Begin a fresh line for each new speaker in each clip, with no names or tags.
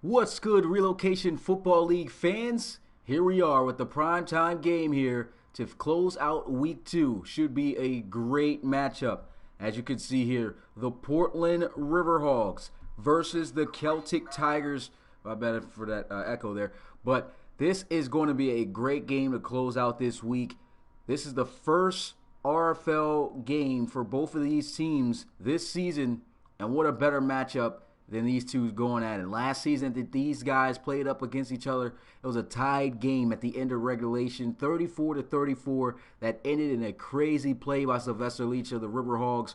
What's good, Relocation Football League fans? Here we are with the primetime game here to close out Week 2. Should be a great matchup. As you can see here, the Portland Riverhogs versus the Celtic Tigers. I bet for that echo there. But this is going to be a great game to close out this week. This is the first RFL game for both of these teams this season. And what a better matchup than these two going at it. Last season that these guys played up against each other, it was a tied game at the end of regulation, 34-34, that ended in a crazy play by Sylvester Leach of the Riverhogs,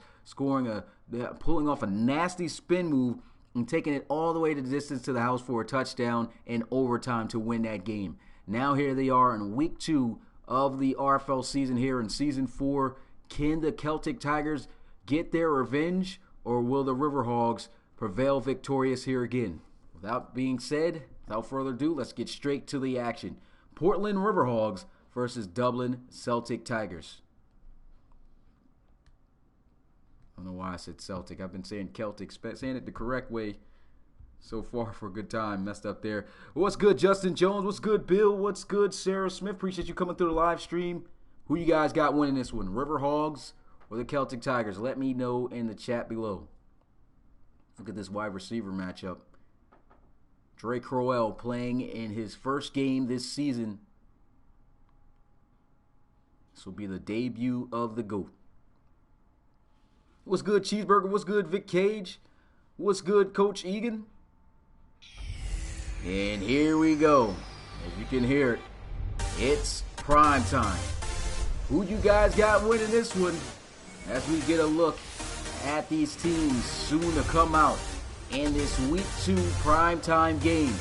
pulling off a nasty spin move and taking it all the way to the distance to the house for a touchdown in overtime to win that game. Now here they are in Week 2 of the RFL season here in Season 4. Can the Celtic Tigers get their revenge, or will the Riverhogs prevail victorious here again? Without being said, without further ado, let's get straight to the action. Portland Riverhogs versus Dublin Celtic Tigers. I don't know why I said Celtic. I've been saying Celtic, saying it the correct way so far for a good time. Messed up there. What's good, Justin Jones? What's good, Bill? What's good, Sarah Smith? Appreciate you coming through the live stream. Who you guys got winning this one, Riverhogs or the Celtic Tigers? Let me know in the chat below. Look at this wide receiver matchup. Dre Crowell playing in his first game this season. This will be the debut of the GOAT. What's good, Cheeseburger? What's good, Vic Cage? What's good, Coach Egan? And here we go. As you can hear it, it's prime time. Who you guys got winning this one? As we get a look at these teams soon to come out in this Week 2 primetime game,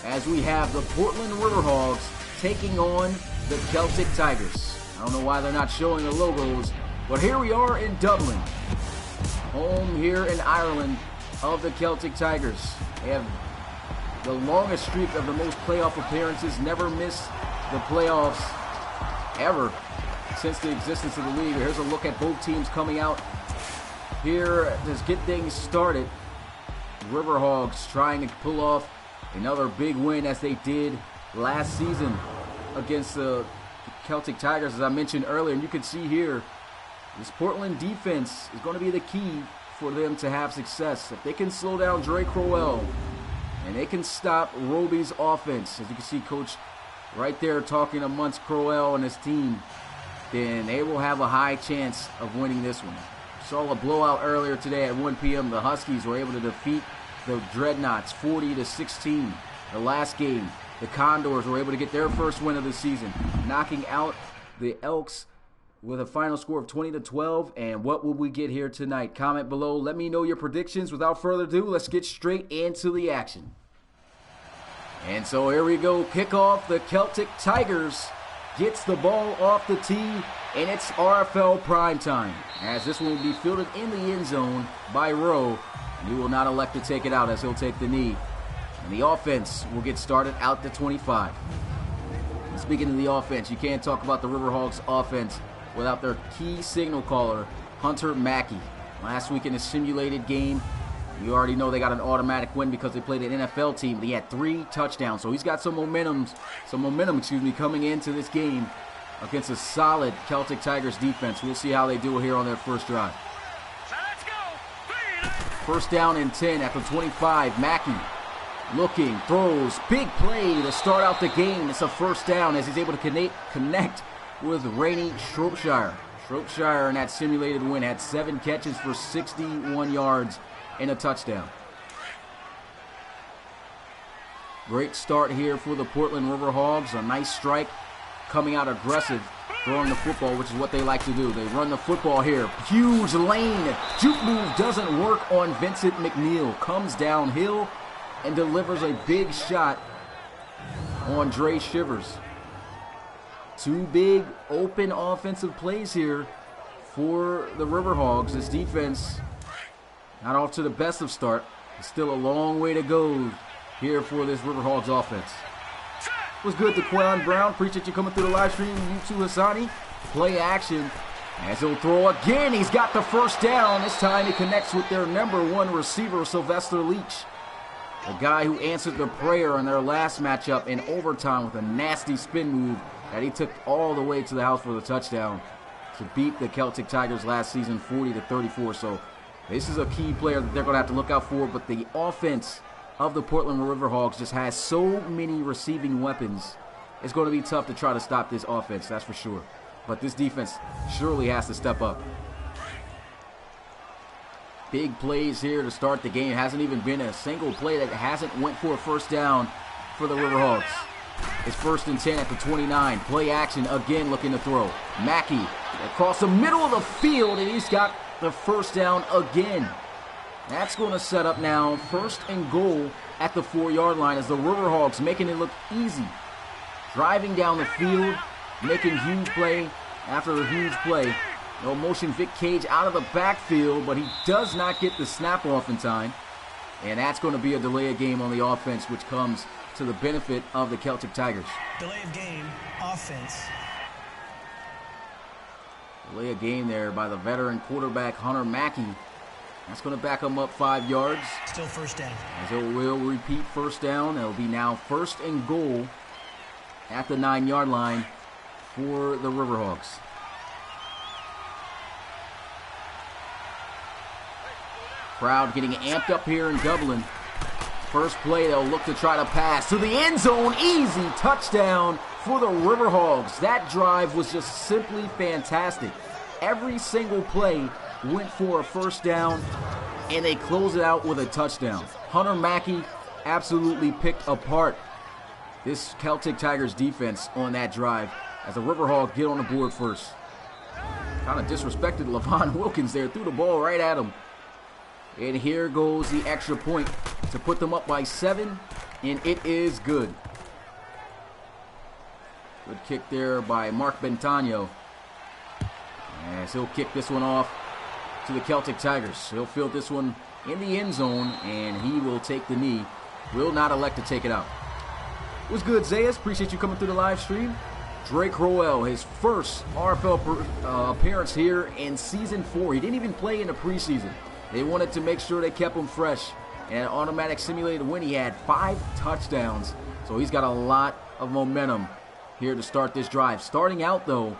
as we have the Portland Riverhogs taking on the Celtic Tigers. I don't know why they're not showing the logos, but here we are in Dublin, home here in Ireland of the Celtic Tigers. They have the longest streak of the most playoff appearances, never missed the playoffs ever since the existence of the league. Here's a look at both teams coming out here to get things started. Riverhogs trying to pull off another big win as they did last season against the Celtic Tigers, as I mentioned earlier. And you can see here, this Portland defense is going to be the key for them to have success. If they can slow down Dre Crowell and they can stop Roby's offense, as you can see Coach right there talking amongst Crowell and his team, then they will have a high chance of winning this one. Saw a blowout earlier today at 1 p.m. The Huskies were able to defeat the Dreadnoughts 40-16. The last game, the Condors were able to get their first win of the season, knocking out the Elks with a final score of 20-12. And what will we get here tonight? Comment below. Let me know your predictions. Without further ado, let's get straight into the action. And so here we go. Kickoff. The Celtic Tigers gets the ball off the tee, and it's RFL primetime, as this one will be fielded in the end zone by Rowe, and he will not elect to take it out as he'll take the knee. And the offense will get started out to 25. And speaking of the offense, you can't talk about the Riverhogs offense without their key signal caller, Hunter Mackey. Last week in a simulated game, you already know they got an automatic win because they played an NFL team. But he had 3 touchdowns, so he's got some momentum, coming into this game against a solid Celtic Tigers defense. We'll see how they do here on their first drive. First down and 10 at the 25. Mackey looking, throws, big play to start out the game. It's a first down as he's able to connect with Rainey Shropshire. Shropshire in that simulated win had 7 catches for 61 yards and a touchdown. Great start here for the Portland Riverhogs. A nice strike, coming out aggressive, throwing the football, which is what they like to do. They run the football here. Huge lane. Juke move doesn't work on Vincent McNeil. Comes downhill and delivers a big shot on Dre Shivers. 2 big open offensive plays here for the Riverhogs. This defense not off to the best of start. It's still a long way to go here for this Riverhogs offense. What's good, DeQuan Brown? Appreciate you coming through the live stream. You too, Hassani. Play action as he'll throw again. He's got the first down. This time he connects with their #1 receiver, Sylvester Leach. The guy who answered the prayer in their last matchup in overtime with a nasty spin move that he took all the way to the house for the touchdown to beat the Celtic Tigers last season 40-34. So this is a key player that they're going to have to look out for. But the offense of the Portland Riverhawks just has so many receiving weapons. It's going to be tough to try to stop this offense, that's for sure. But this defense surely has to step up. Big plays here to start the game. Hasn't even been a single play that hasn't went for a first down for the Riverhawks. It's 1st and 10 at the 29. Play action again, looking to throw. Mackey across the middle of the field, and he's got the first down again. That's going to set up now 1st and goal at the 4-yard line as the Riverhawks making it look easy. Driving down the field, making huge play after huge play. No motion Vic Cage out of the backfield, but he does not get the snap off in time. And that's going to be a delay of game on the offense, which comes to the benefit of the Celtic Tigers.
Delay of game, offense.
Delay of game there by the veteran quarterback Hunter Mackey. That's going to back him up 5 yards.
Still first down.
As it will repeat first down. It'll be now 1st and goal at the 9-yard line for the Riverhawks. Crowd getting amped up here in Dublin. First play, they'll look to try to pass to the end zone. Easy touchdown for the Riverhawks. That drive was just simply fantastic. Every single play went for a first down, and they close it out with a touchdown. Hunter Mackey absolutely picked apart this Celtic Tigers defense on that drive as the Riverhawks get on the board first. Kind of disrespected Levon Wilkins there, threw the ball right at him. And here goes the extra point to put them up by 7, and it is good. Good kick there by Mark Bentano. As he'll kick this one off to the Celtic Tigers. He'll field this one in the end zone, and he will take the knee. Will not elect to take it out. What's good, Zayas? Appreciate you coming through the live stream. Drake Crowell, his first RFL appearance here in Season 4. He didn't even play in the preseason. They wanted to make sure they kept him fresh. And an automatic simulated win. He had 5 touchdowns. So he's got a lot of momentum here to start this drive. Starting out, though,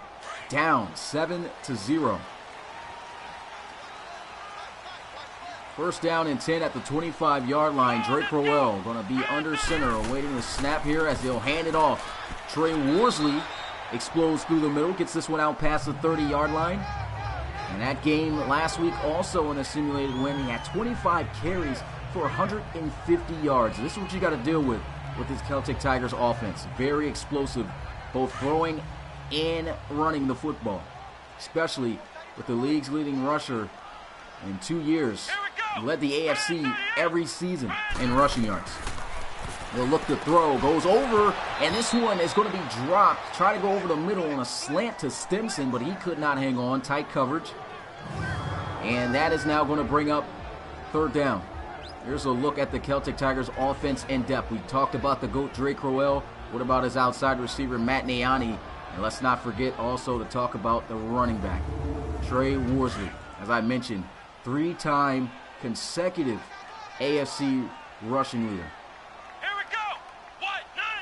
down 7-0. First down and 10 at the 25-yard line. Drake Crowell going to be under center, awaiting the snap here as they'll hand it off. Trey Worsley explodes through the middle, gets this one out past the 30-yard line. And that game last week also in a simulated win. He had 25 carries for 150 yards. This is what you got to deal with this Celtic Tigers offense. Very explosive, both throwing and running the football, especially with the league's leading rusher in 2 years. He led the AFC every season in rushing yards. They'll look to throw, goes over, and this one is going to be dropped. Try to go over the middle on a slant to Stimson, but he could not hang on. Tight coverage. And that is now going to bring up 3rd down. Here's a look at the Celtic Tigers offense in depth. We talked about the GOAT Drake Crowell. What about his outside receiver Matt Niani? And let's not forget also to talk about the running back, Trey Worsley. As I mentioned, 3-time consecutive AFC rushing leader.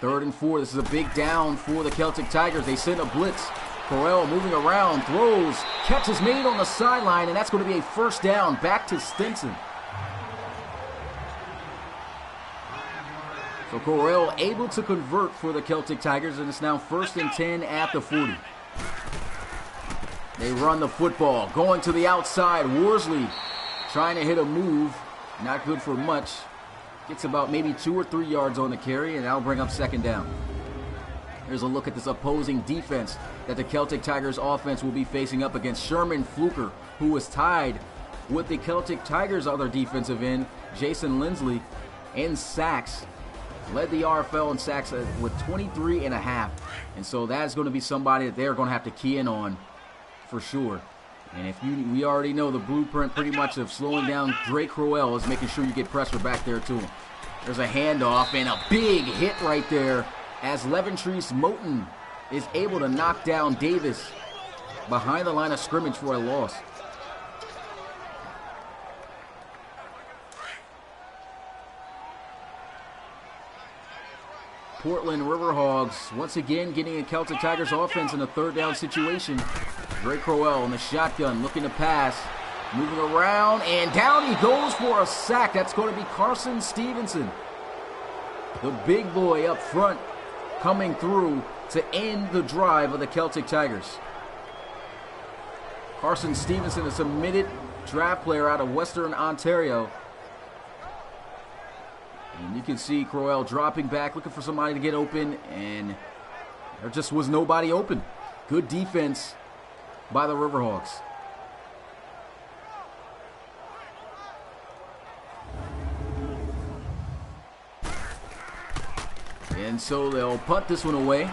3rd and 4. This is a big down for the Celtic Tigers. They send a blitz. Corell moving around, throws, catch is made on the sideline, and that's going to be a first down back to Stinson. So Corell able to convert for the Celtic Tigers, and it's now 1st and 10 at the 40. They run the football, going to the outside. Worsley trying to hit a move, not good for much. Gets about maybe 2 or 3 yards on the carry, and that'll bring up 2nd down. Here's a look at this opposing defense that the Celtic Tigers offense will be facing up against. Sherman Fluker, who was tied with the Celtic Tigers' other defensive end, Jason Lindsley, in sacks. Led the RFL in sacks with 23.5. And so that's going to be somebody that they're going to have to key in on for sure. And we already know the blueprint pretty much of slowing down Drake Crowell is making sure you get pressure back there to him. There's a handoff and a big hit right there as Leventrice Moten is able to knock down Davis behind the line of scrimmage for a loss. Portland Riverhogs once again getting a Celtic Tigers offense in a third down situation. Ray Crowell in the shotgun looking to pass. Moving around, and down he goes for a sack. That's going to be Carson Stevenson. The big boy up front coming through to end the drive of the Celtic Tigers. Carson Stevenson, a submitted draft player out of Western Ontario. And you can see Crowell dropping back, looking for somebody to get open, and there just was nobody open. Good defense by the Riverhawks. And so they'll punt this one away.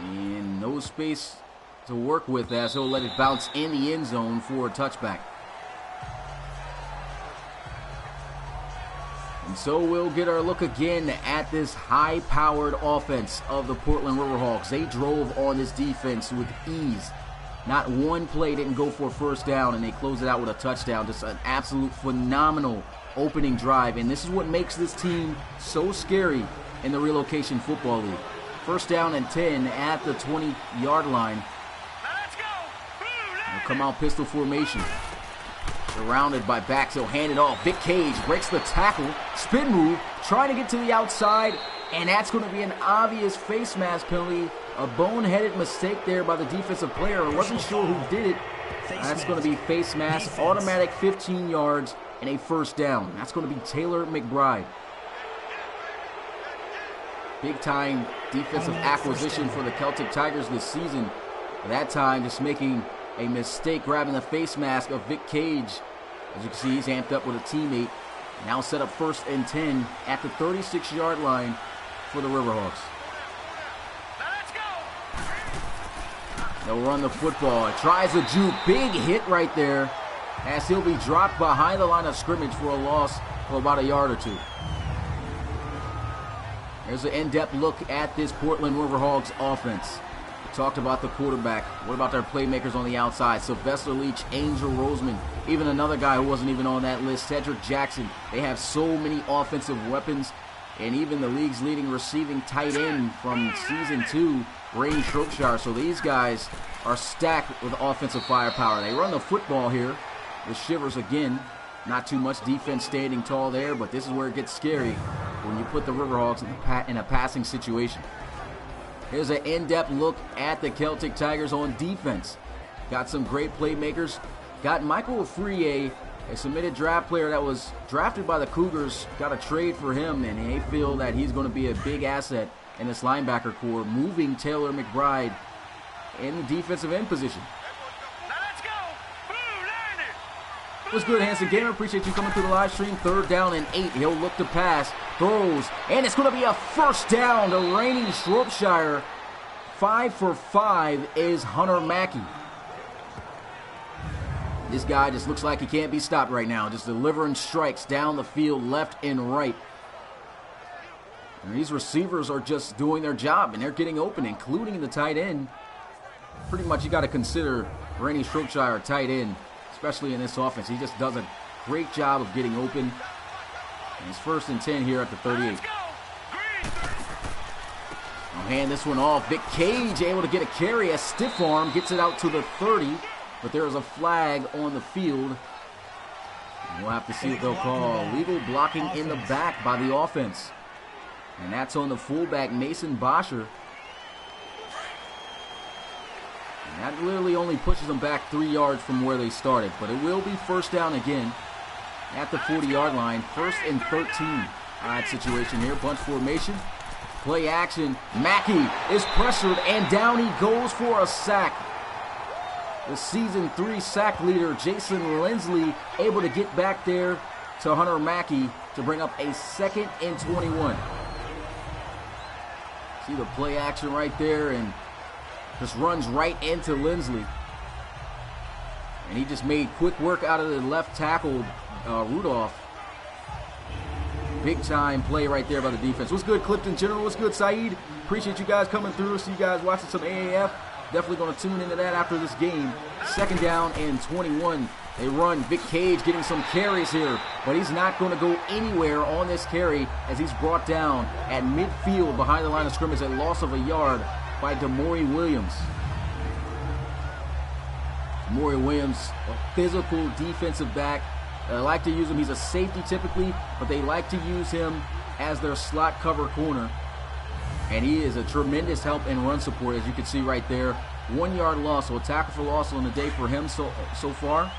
And no space to work with as he'll let it bounce in the end zone for a touchback. And so we'll get our look again at this high-powered offense of the Portland Riverhawks. They drove on this defense with ease. Not one play didn't go for a first down, and they closed it out with a touchdown. Just an absolute phenomenal opening drive, and this is what makes this team so scary in the Relocation Football League. First down and 10 at the 20-yard line. They'll come out pistol formation. Surrounded by backs, he'll hand it off. Vic Cage breaks the tackle, spin move, trying to get to the outside, and that's going to be an obvious face mask penalty. A boneheaded mistake there by the defensive player. I wasn't sure who did it. That's going to be face mask, automatic 15 yards, and a first down. That's going to be Taylor McBride. Big-time defensive acquisition for the Celtic Tigers this season. At that time, just making a mistake, grabbing the face mask of Vic Cage. As you can see, he's amped up with a teammate. Now set up 1st and 10 at the 36-yard line for the Riverhawks. They'll run the football. It tries a juke. Big hit right there as he'll be dropped behind the line of scrimmage for a loss of about a yard or two. There's an in-depth look at this Portland Riverhawks offense. We talked about the quarterback. What about their playmakers on the outside? Sylvester Leach, Angel Roseman, even another guy who wasn't even on that list, Cedric Jackson. They have so many offensive weapons, and even the league's leading receiving tight end from Season 2, Rainey Shropshire. So these guys are stacked with offensive firepower. They run the football here with Shivers again. Not too much defense standing tall there, but this is where it gets scary when you put the Riverhawks in a passing situation. Here's an in-depth look at the Celtic Tigers on defense. Got some great playmakers. Got Michael Afriyie, a submitted draft player that was drafted by the Cougars. Got a trade for him, and they feel that he's going to be a big asset in this linebacker core, moving Taylor McBride in the defensive end position. What's good, Hanson Gamer? Appreciate you coming through the live stream. 3rd down and 8. He'll look to pass, throws, and it's going to be a first down to Rainey Shropshire. 5 for 5 is Hunter Mackey. This guy just looks like he can't be stopped right now. Just delivering strikes down the field, left and right. And these receivers are just doing their job, and they're getting open, including the tight end. Pretty much you got to consider Rainey Shropshire a tight end, especially in this offense. He just does a great job of getting open. And it's 1st and 10 here at the 38. I'll hand this one off. Vic Cage able to get a carry. A stiff arm gets it out to the 30. But there is a flag on the field. And we'll have to see what they'll call. Legal blocking in the back by the offense. And that's on the fullback, Mason Bosher. And that literally only pushes them back 3 yards from where they started. But it will be first down again at the 40-yard line. 1st and 13. Odd situation here. Bunch formation. Play action. Mackey is pressured, and down he goes for a sack. The Season 3 sack leader, Jason Lindsley, able to get back there to Hunter Mackey to bring up a 2nd and 21. See the play action right there, and just runs right into Lindsley. And he just made quick work out of the left tackle, Rudolph. Big time play right there by the defense. What's good, Clifton General? What's good, Saeed? Appreciate you guys coming through. See you guys watching some AAF. Definitely going to tune into that after this game. 2nd down and 21 They run. Vic Cage getting some carries here, but he's not going to go anywhere on this carry as he's brought down at midfield behind the line of scrimmage at loss of a yard by Demore Williams. Demore Williams, a physical defensive back. They like to use him. He's a safety typically, but they like to use him as their slot cover corner. And he is a tremendous help in run support, as you can see right there. 1 yard loss, so a tackle for loss on the day for him so far.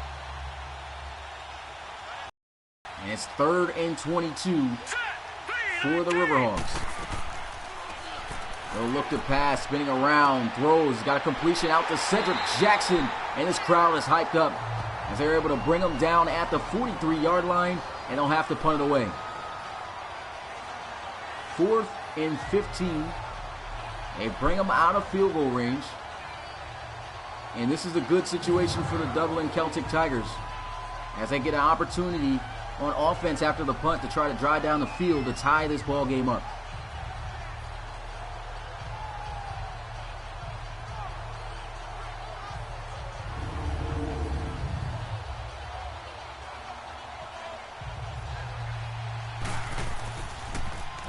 And it's 3rd and 22 for the Riverhawks. They'll look to pass, spinning around, throws, got a completion out to Cedric Jackson, and this crowd is hyped up as they're able to bring him down at the 43-yard line, and they'll have to punt it away. 4th and 15. They bring him out of field goal range. And this is a good situation for the Dublin Celtic Tigers as they get an opportunity on offense after the punt to try to drive down the field to tie this ball game up.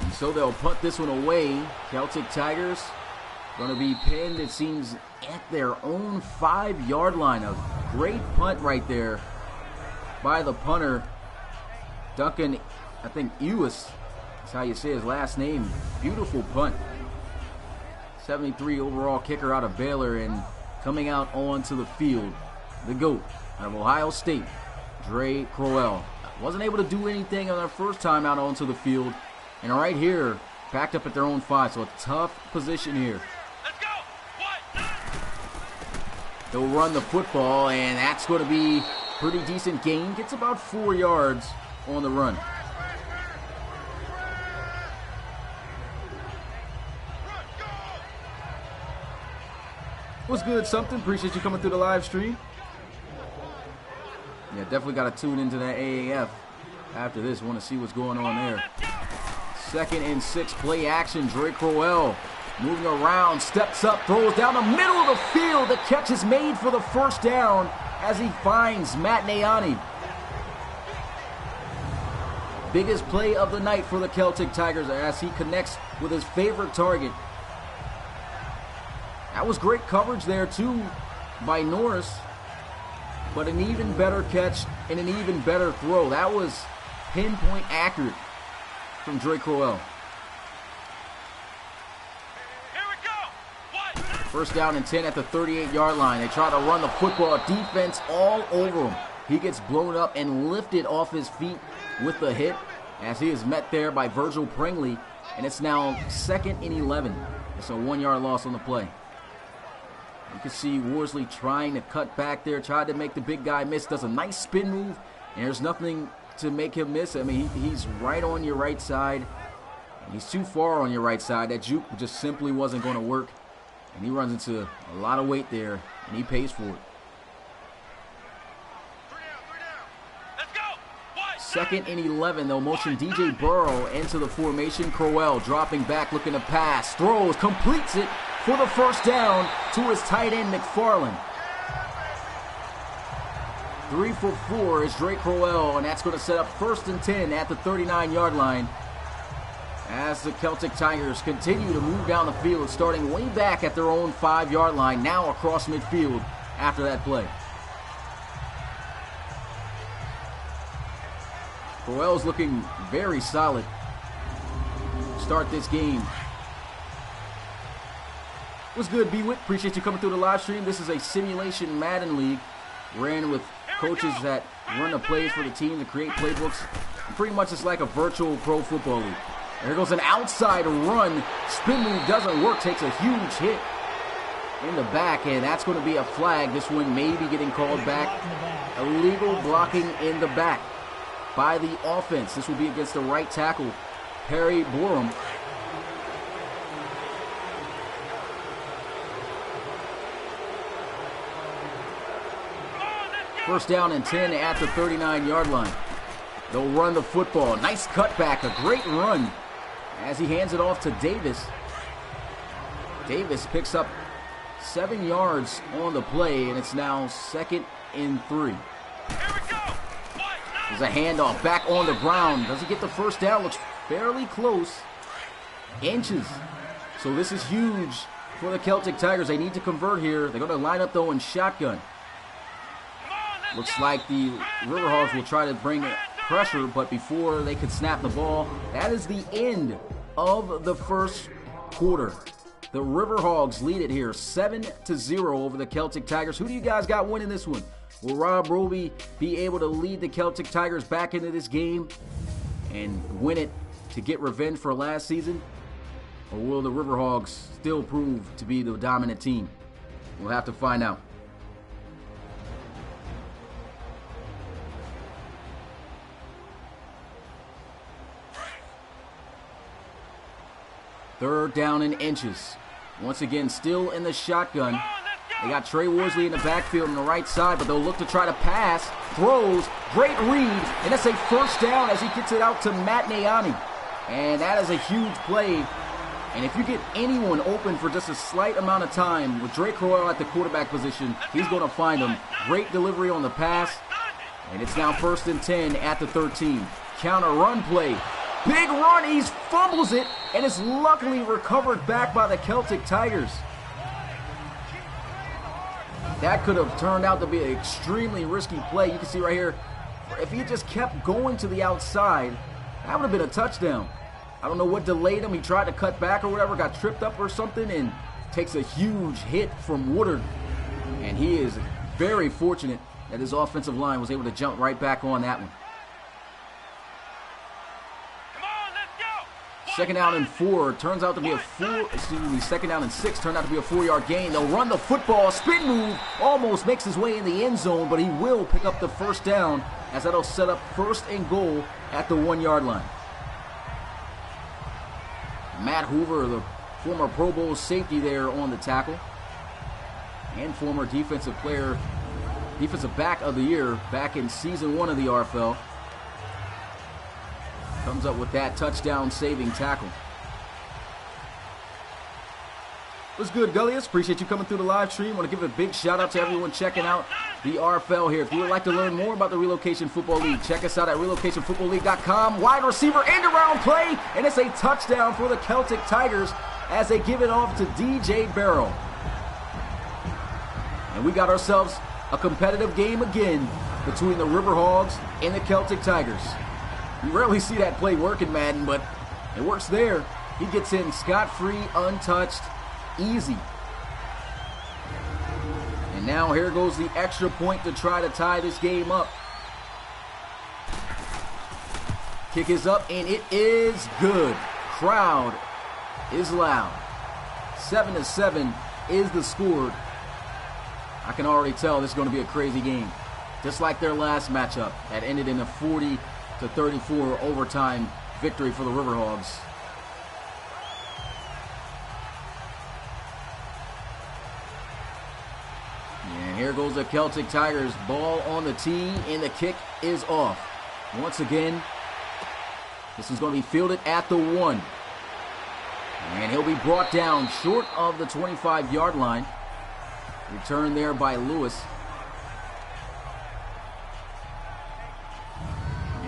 And so they'll punt this one away. Celtic Tigers going to be pinned, it seems, at their own 5-yard line. A great punt right there by the punter, Duncan, I think Ewis, that's how you say his last name. Beautiful punt. 73 overall kicker out of Baylor, and coming out onto the field, the GOAT out of Ohio State, Dre Crowell. Wasn't able to do anything on their first time out onto the field, and right here, backed up at their own 5, so a tough position here.
Let's go.
They'll run the football, and that's going to be pretty decent gain. Gets about 4 yards on the run. What's good, something? Appreciate you coming through the live stream. Yeah, definitely got to tune into that AAF after this. Want to see what's going on there. 2nd and 6, play action. Dre Crowell moving around, steps up, throws down the middle of the field. The catch is made for the first down as he finds Matt Nayani. Biggest play of the night for the Celtic Tigers as he connects with his favorite target. That was great coverage there too by Norris, but an even better catch and an even better throw. That was pinpoint accurate from Dre Crowell. First down and 10 at the 38-yard line. They try to run the football. Defense all over him. He gets blown up and lifted off his feet with the hit as he is met there by Virgil Pringley. And it's now 2nd and 11. It's a 1-yard loss on the play. You can see Worsley trying to cut back there, tried to make the big guy miss, does a nice spin move, and there's nothing to make him miss. I mean, he's right on your right side. He's too far on your right side. That juke just simply wasn't going to work. And he runs into a lot of weight there, and he pays for it. 2nd and 11, they'll motion DJ Burrow into the formation. Crowell dropping back, looking to pass, throws, completes it for the first down to his tight end, McFarland. 3 for 4 is Dre Crowell, and that's going to set up 1st and 10 at the 39-yard line as the Celtic Tigers continue to move down the field, starting way back at their own 5-yard line, now across midfield after that play. Crowell's looking very solid to start this game. What's good, B-Wit? Appreciate you coming through the live stream. This is a simulation Madden league ran with coaches that run the plays for the team to create playbooks. Pretty much it's like a virtual pro football league. There goes an outside run. Spin move doesn't work. Takes a huge hit in the back, and that's going to be a flag. This one may be getting called back. Illegal blocking in the back by the offense. This will be against the right tackle, Perry Borum. First down and 10 at the 39-yard line. They'll run the football. Nice cutback, a great run as he hands it off to Davis. Davis picks up 7 yards on the play, and it's now 2nd and 3. There's a handoff back on the ground. Does he get the first down? Looks fairly close. Inches. So this is huge for the Celtic Tigers. They need to convert here. They're going to line up, though, in shotgun. Looks like the Riverhogs will try to bring pressure, but before they could snap the ball, that is the end of the first quarter. The Riverhogs lead it here 7-0 over the Celtic Tigers. Who do you guys got winning this one? Will Rob Roby be able to lead the Celtic Tigers back into this game and win it to get revenge for last season? Or will the Riverhogs still prove to be the dominant team? We'll have to find out. Third down and inches. Once again, still in the shotgun. They got Trey Worsley in the backfield on the right side, but they'll look to try to pass. Throws. Great read. And that's a first down as he gets it out to Matt Nayani. And that is a huge play. And if you get anyone open for just a slight amount of time with Drake Crowell at the quarterback position, he's going to find them. Great delivery on the pass. And it's now 1st and 10 at the 13. Counter run play. Big run, he fumbles it, and it's luckily recovered back by the Celtic Tigers. That could have turned out to be an extremely risky play. You can see right here, if he just kept going to the outside, that would have been a touchdown. I don't know what delayed him. He tried to cut back or whatever, got tripped up or something, and takes a huge hit from Woodard. And he is very fortunate that his offensive line was able to jump right back on that one. Second down and 4 turns out to be second down and 6 turned out to be a 4-yard gain. They'll run the football, spin move, almost makes his way in the end zone, but he will pick up the first down as that'll set up 1st and goal at the 1-yard line. Matt Hoover, the former Pro Bowl safety there on the tackle, and former defensive back of the year back in season 1 of the RFL. Comes up with that touchdown-saving tackle. What's good, Gullius? Appreciate you coming through the live stream. Want to give a big shout-out to everyone checking out the RFL here. If you would like to learn more about the Relocation Football League, check us out at relocationfootballleague.com. Wide receiver end-around play, and it's a touchdown for the Celtic Tigers as they give it off to DJ Barrow. And we got ourselves a competitive game again between the Riverhogs and the Celtic Tigers. You rarely see that play work in Madden, but it works there. He gets in scot-free, untouched, easy. And now here goes the extra point to try to tie this game up. Kick is up, and it is good. Crowd is loud. 7-7 is the score. I can already tell this is going to be a crazy game. Just like their last matchup that ended in a 40-34 overtime victory for the Riverhogs. And here goes the Celtic Tigers. Ball on the tee, and the kick is off. Once again, this is going to be fielded at the 1. And he'll be brought down short of the 25-yard line. Returned there by Lewis.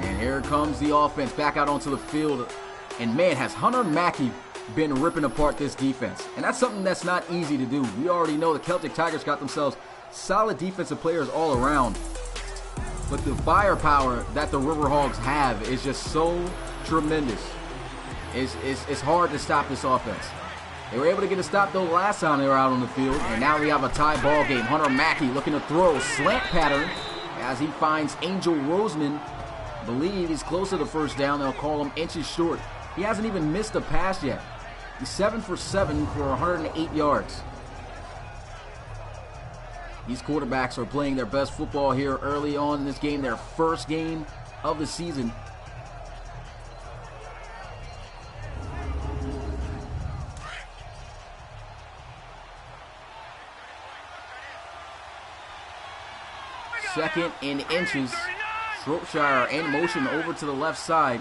And here comes the offense back out onto the field. And man, has Hunter Mackey been ripping apart this defense. And that's something that's not easy to do. We already know the Celtic Tigers got themselves solid defensive players all around. But the firepower that the Riverhogs have is just so tremendous. It's hard to stop this offense. They were able to get a stop though last time they were out on the field. And now we have a tie ball game. Hunter Mackey looking to throw. Slant pattern as he finds Angel Roseman. Believe he's close to the first down. They'll call him inches short. He hasn't even missed a pass yet. He's 7 for 7 for 108 yards. These quarterbacks are playing their best football here early on in this game, their first game of the season. Second and inches. Shropshire in motion over to the left side.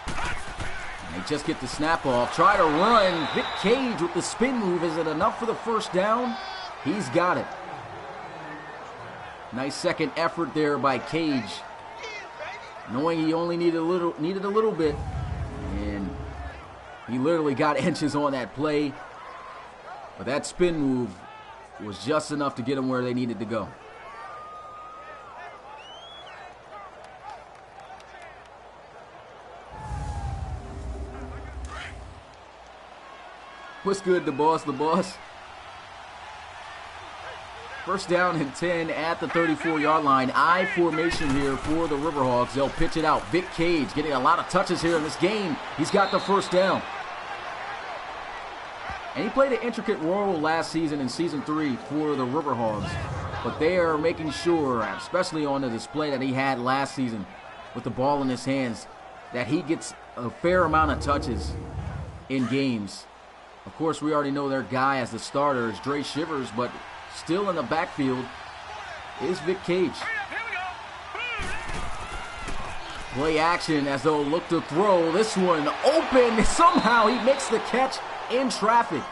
They just get the snap off. Try to run. Vic Cage with the spin move. Is it enough for the first down? He's got it. Nice second effort there by Cage. knowing he only needed a little bit, and he literally got inches on that play. But that spin move was just enough to get them where they needed to go. What's good, the boss? First down and 10 at the 34-yard line. I formation here for the Riverhawks. They'll pitch it out. Vic Cage getting a lot of touches here in this game. He's got the first down. And he played an intricate role last season in Season 3 for the Riverhawks. But they are making sure, especially on the display that he had last season with the ball in his hands, that he gets a fair amount of touches in games. Of course, we already know their guy as the starter is Dre Shivers, but still in the backfield is Vic Cage. Play action as they'll look to throw. This one open. Somehow he makes the catch in traffic.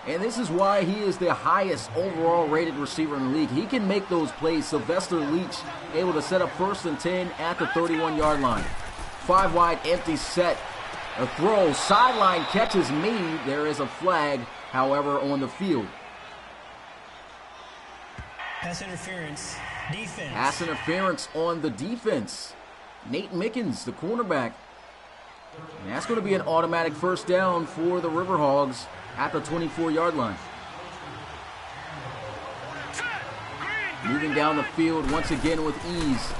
And this is why he is the highest overall rated receiver in the league. He can make those plays. Sylvester Leach able to set up 1st and 10 at the 31-yard line. 5 wide empty set. A throw. Sideline catches me. There is a flag, however, on the field.
Pass interference. Defense.
Pass interference on the defense. Nate Mickens, the cornerback. And that's going to be an automatic first down for the Riverhogs at the 24-yard line. Moving down the field once again with ease.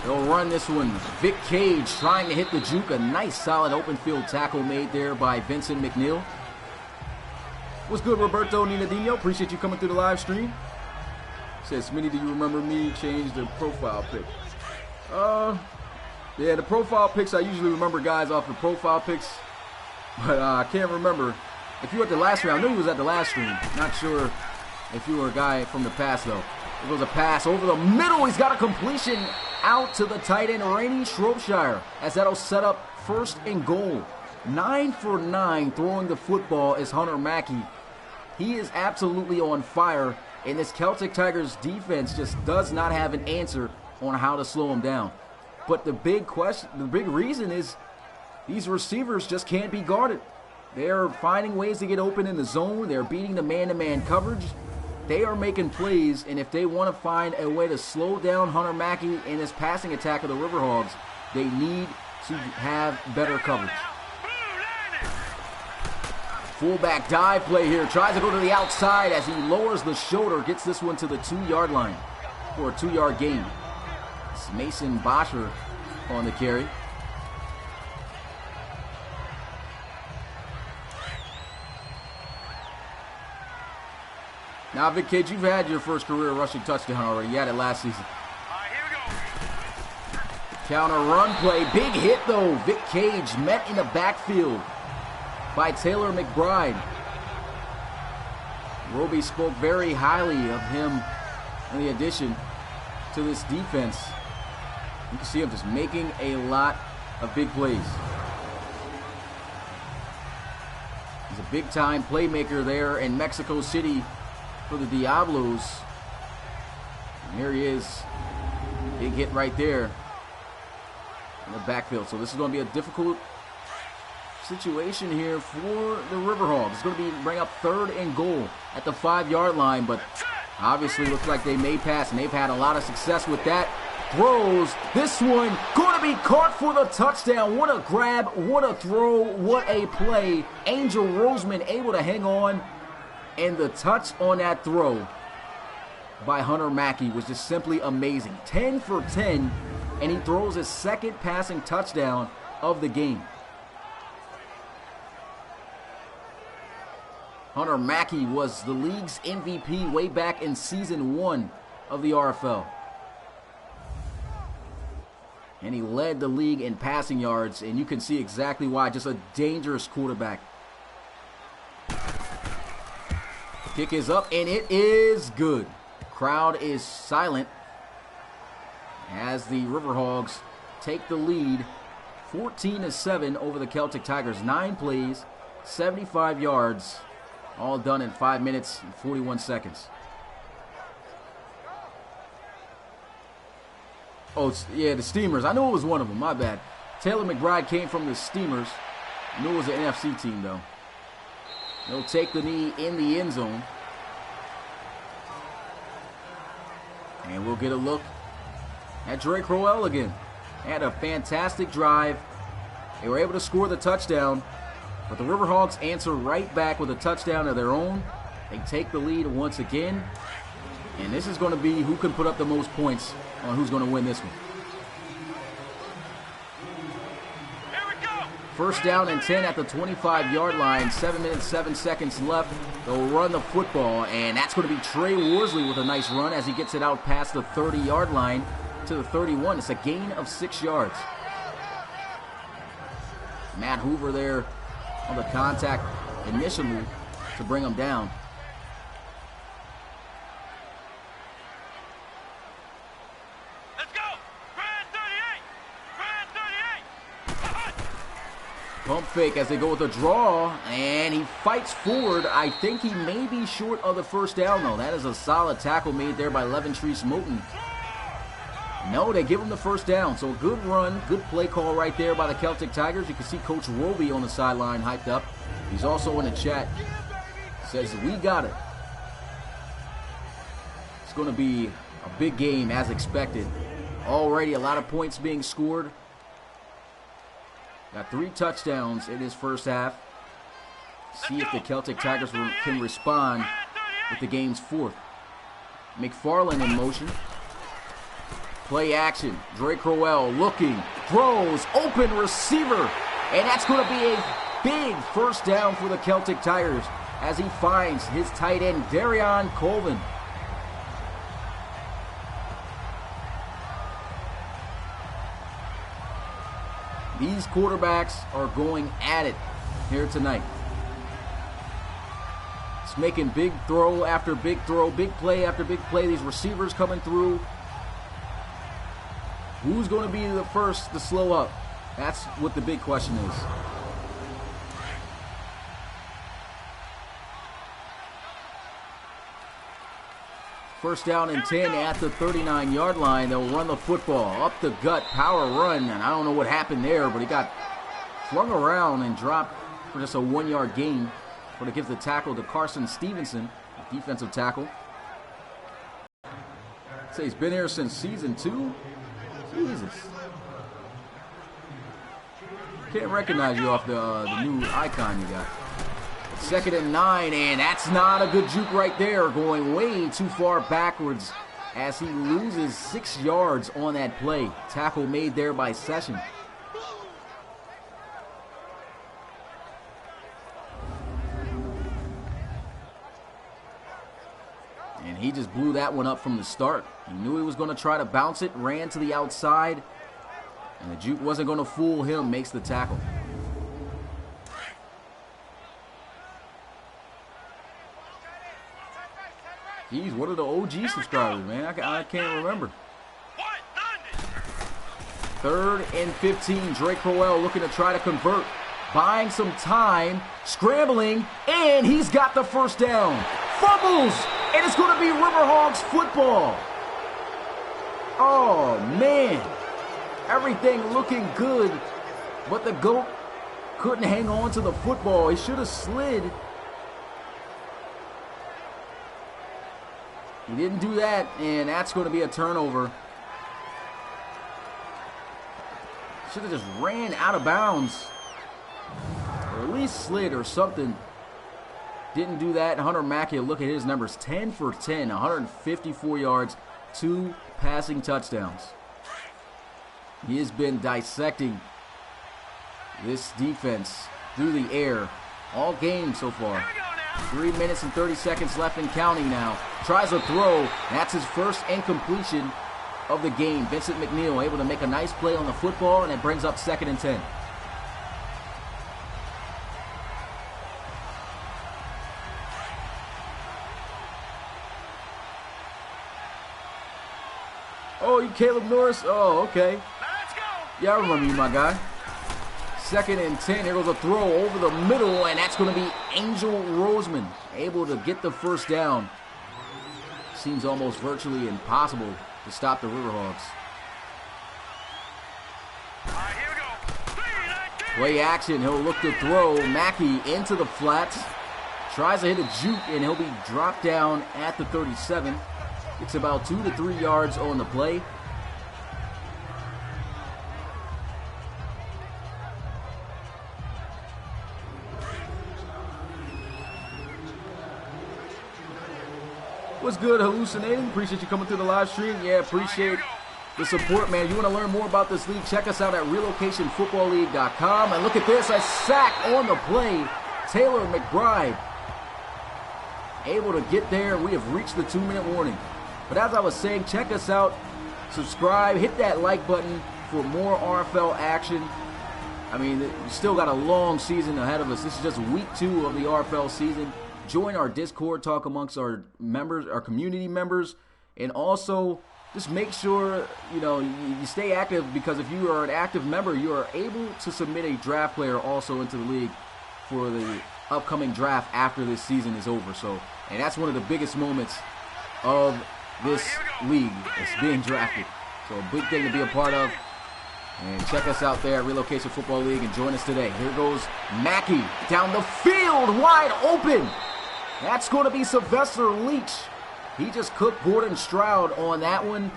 They'll run this one. Vic Cage trying to hit the juke. A nice solid open field tackle made there by Vincent McNeil. What's good, Roberto Ninadino? Appreciate you coming through the live stream. Says, Smitty, do you remember me? Change the profile pic. Yeah, the profile pics, I usually remember guys off the profile pics. But I can't remember. If you were at the last stream, I knew he was at the last stream. Not sure if you were a guy from the past, though. It was a pass over the middle. He's got a completion out to the tight end, Rainey Shropshire, as that'll set up 1st and goal. 9 for 9 throwing the football is Hunter Mackey. He is absolutely on fire, and this Celtic Tigers defense just does not have an answer on how to slow him down. But the big reason is these receivers just can't be guarded. They're finding ways to get open in the zone. They're beating the man-to-man coverage. They are making plays, and if they want to find a way to slow down Hunter Mackey and this passing attack of the Riverhogs, they need to have better coverage. Fullback dive play here. Tries to go to the outside as he lowers the shoulder. Gets this one to the 2-yard line for a 2-yard gain. It's Mason Bosher on the carry. Now, Vic Cage, you've had your first career rushing touchdown already. You had it last season.
Here we go.
Counter run play. Big hit, though. Vic Cage met in the backfield by Taylor McBride. Roby spoke very highly of him in the addition to this defense. You can see him just making a lot of big plays. He's a big-time playmaker there in Mexico City for the Diablos. And here he is. Big hit right there in the backfield. So this is going to be a difficult situation here for the Riverhogs. It's going to bring up 3rd and goal at the 5-yard line, but obviously looks like they may pass, and they've had a lot of success with that. Throws. This one going to be caught for the touchdown. What a grab. What a throw. What a play. Angel Roseman able to hang on. And the touch on that throw by Hunter Mackey was just simply amazing. 10 for 10, and he throws his 2nd passing touchdown of the game. Hunter Mackey was the league's MVP way back in Season 1 of the RFL. And he led the league in passing yards, and you can see exactly why. Just a dangerous quarterback. Kick is up, and it is good. Crowd is silent as the Riverhogs take the lead 14-7 over the Celtic Tigers. 9 plays, 75 yards, all done in 5 minutes and 41 seconds. Oh, yeah, the Steamers. I knew it was one of them. My bad. Taylor McBride came from the Steamers. I knew it was an NFC team, though. They'll take the knee in the end zone. And we'll get a look at Drake Crowell again. Had a fantastic drive. They were able to score the touchdown, but the Riverhawks answer right back with a touchdown of their own. They take the lead once again. And this is going to be who can put up the most points on who's going to win this one. First down and 10 at the 25-yard line. 7 minutes, 7 seconds left. They'll run the football, and that's going to be Trey Worsley with a nice run as he gets it out past the 30-yard line to the 31. It's a gain of 6 yards. Matt Hoover there on the contact initially to bring him down. Pump fake as they go with a draw, and he fights forward. I think he may be short of the first down, though. That is a solid tackle made there by Leventree Moten. No, they give him the first down. So a good run, good play call right there by the Celtic Tigers. You can see Coach Roby on the sideline hyped up. He's also in the chat. Says, we got it. It's going to be a big game as expected. Already a lot of points being scored. Got 3 touchdowns in his first half. See if the Celtic Tigers can respond with the game's 4th. McFarland in motion. Play action. Drake Crowell looking. Throws. Open receiver. And that's going to be a big first down for the Celtic Tigers as he finds his tight end, Darion Colvin. These quarterbacks are going at it here tonight. It's making big throw after big throw, big play after big play. These receivers coming through. Who's going to be the first to slow up? That's what the big question is. First down and 10 at the 39-yard line. They'll run the football. Up the gut, power run. And I don't know what happened there, but he got flung around and dropped for just a 1-yard gain. But it gives the tackle to Carson Stevenson, defensive tackle. Say he's been here since season 2. Jesus. Can't recognize you off the new icon you got. 2nd and 9, and that's not a good juke right there. Going way too far backwards as he loses 6 yards on that play. Tackle made there by Session. And he just blew that one up from the start. He knew he was going to try to bounce it, ran to the outside, and the juke wasn't going to fool him, makes the tackle. Geez, what are the OG subscribers, man? I can't remember. 3rd and 15. Drake Crowell looking to try to convert. Buying some time. Scrambling. And he's got the first down. Fumbles. And it's going to be Riverhawks football. Oh, man. Everything looking good. But the GOAT couldn't hang on to the football. He should have slid. He didn't do that, and that's going to be a turnover. Should have just ran out of bounds. Or at least slid or something. Didn't do that. Hunter Mackey, look at his numbers. 10 for 10, 154 yards, 2 passing touchdowns. He has been dissecting this defense through the air all game so far. 3 minutes and 30 seconds left and counting now. Tries a throw. That's his first incompletion of the game. Vincent McNeil able to make a nice play on the football, and it brings up 2nd and 10. Oh, you Caleb Norris? Oh, okay. Yeah, I remember you, my guy. 2nd and 10. Here goes a throw over the middle, and that's going to be Angel Roseman able to get the first down. Seems almost virtually impossible to stop the Riverhawks. Play action, he'll look to throw. Mackey into the flats. Tries to hit a juke, and he'll be dropped down at the 37. It's about 2 to 3 yards on the play. What's good, Hallucinating? Appreciate you coming through the live stream. Yeah, appreciate the support, man. You want to learn more about this league, check us out at relocationfootballleague.com. And look at this, a sack on the play. Taylor McBride able to get there. We have reached the 2-minute warning. But as I was saying, check us out. Subscribe, hit that like button for more RFL action. I mean, we still got a long season ahead of us. This is just week 2 of the RFL season. Join our Discord, talk amongst our members, our community members, and also just make sure you stay active, because if you are an active member, you are able to submit a draft player also into the league for the upcoming draft after this season is over. So, and that's one of the biggest moments of this league, is being drafted. So a big thing to be a part of. And check us out there at Relocation Football League and join us today. Here goes Mackey down the field, wide open. That's going to be Sylvester Leach. He just cooked Gordon Stroud on that one,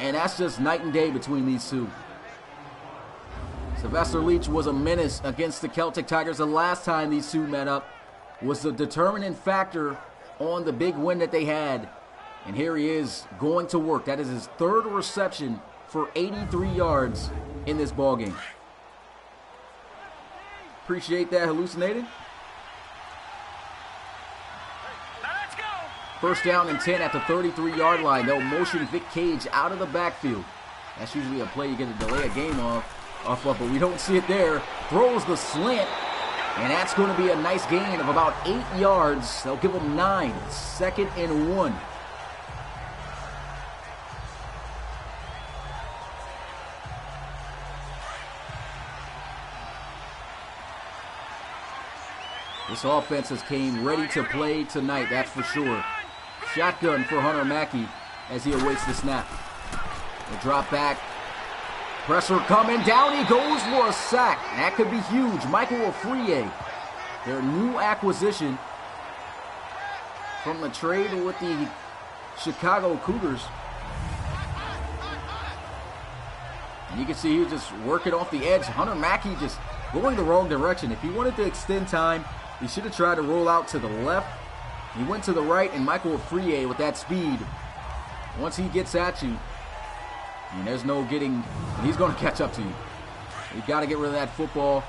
and that's just night and day between these two. Sylvester Leach was a menace against the Celtic Tigers the last time these two met up, was the determinant factor on the big win that they had. And here he is going to work. That is his 3rd reception for 83 yards in this ballgame. Appreciate that, Hallucinating. First down and 10 at the 33-yard line. They'll motion Vic Cage out of the backfield. That's usually a play you get to delay a game off of, but we don't see it there. Throws the slant, and that's going to be a nice gain of about 8 yards. They'll give him 9. 2nd and 1. This offense has came ready to play tonight, that's for sure. Shotgun for Hunter Mackey as he awaits the snap. The drop back. Pressure coming down. He goes for a sack. That could be huge. Michael Ofrie, their new acquisition from the trade with the Chicago Cougars. And you can see he was just working off the edge. Hunter Mackey just going the wrong direction. If he wanted to extend time, he should have tried to roll out to the left. He went to the right, and Michael Ofrie with that speed, once he gets at you, I mean, there's no getting, he's going to catch up to you. You've got to get rid of that football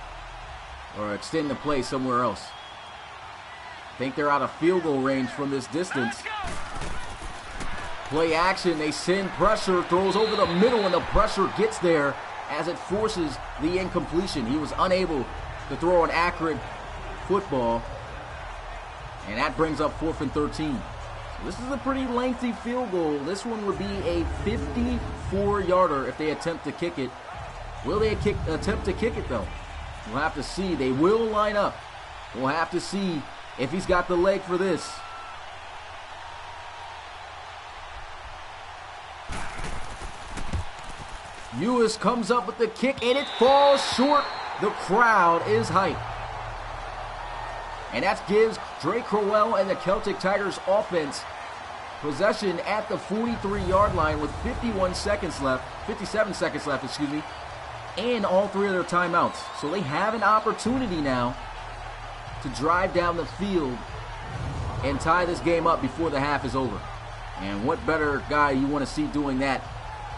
or extend the play somewhere else. I think they're out of field goal range from this distance. Play action, they send pressure, throws over the middle, and the pressure gets there as it forces the incompletion. He was unable to throw an accurate football. And that brings up 4th and 13. So this is a pretty lengthy field goal. This one would be a 54-yarder if they attempt to kick it. Will they attempt to kick it, though? We'll have to see. They will line up. We'll have to see if he's got the leg for this. Ewis comes up with the kick, and it falls short. The crowd is hyped. And that gives Drake Crowell and the Celtic Tigers offense possession at the 43-yard line with 57 seconds left, and all 3 of their timeouts. So they have an opportunity now to drive down the field and tie this game up before the half is over. And what better guy you want to see doing that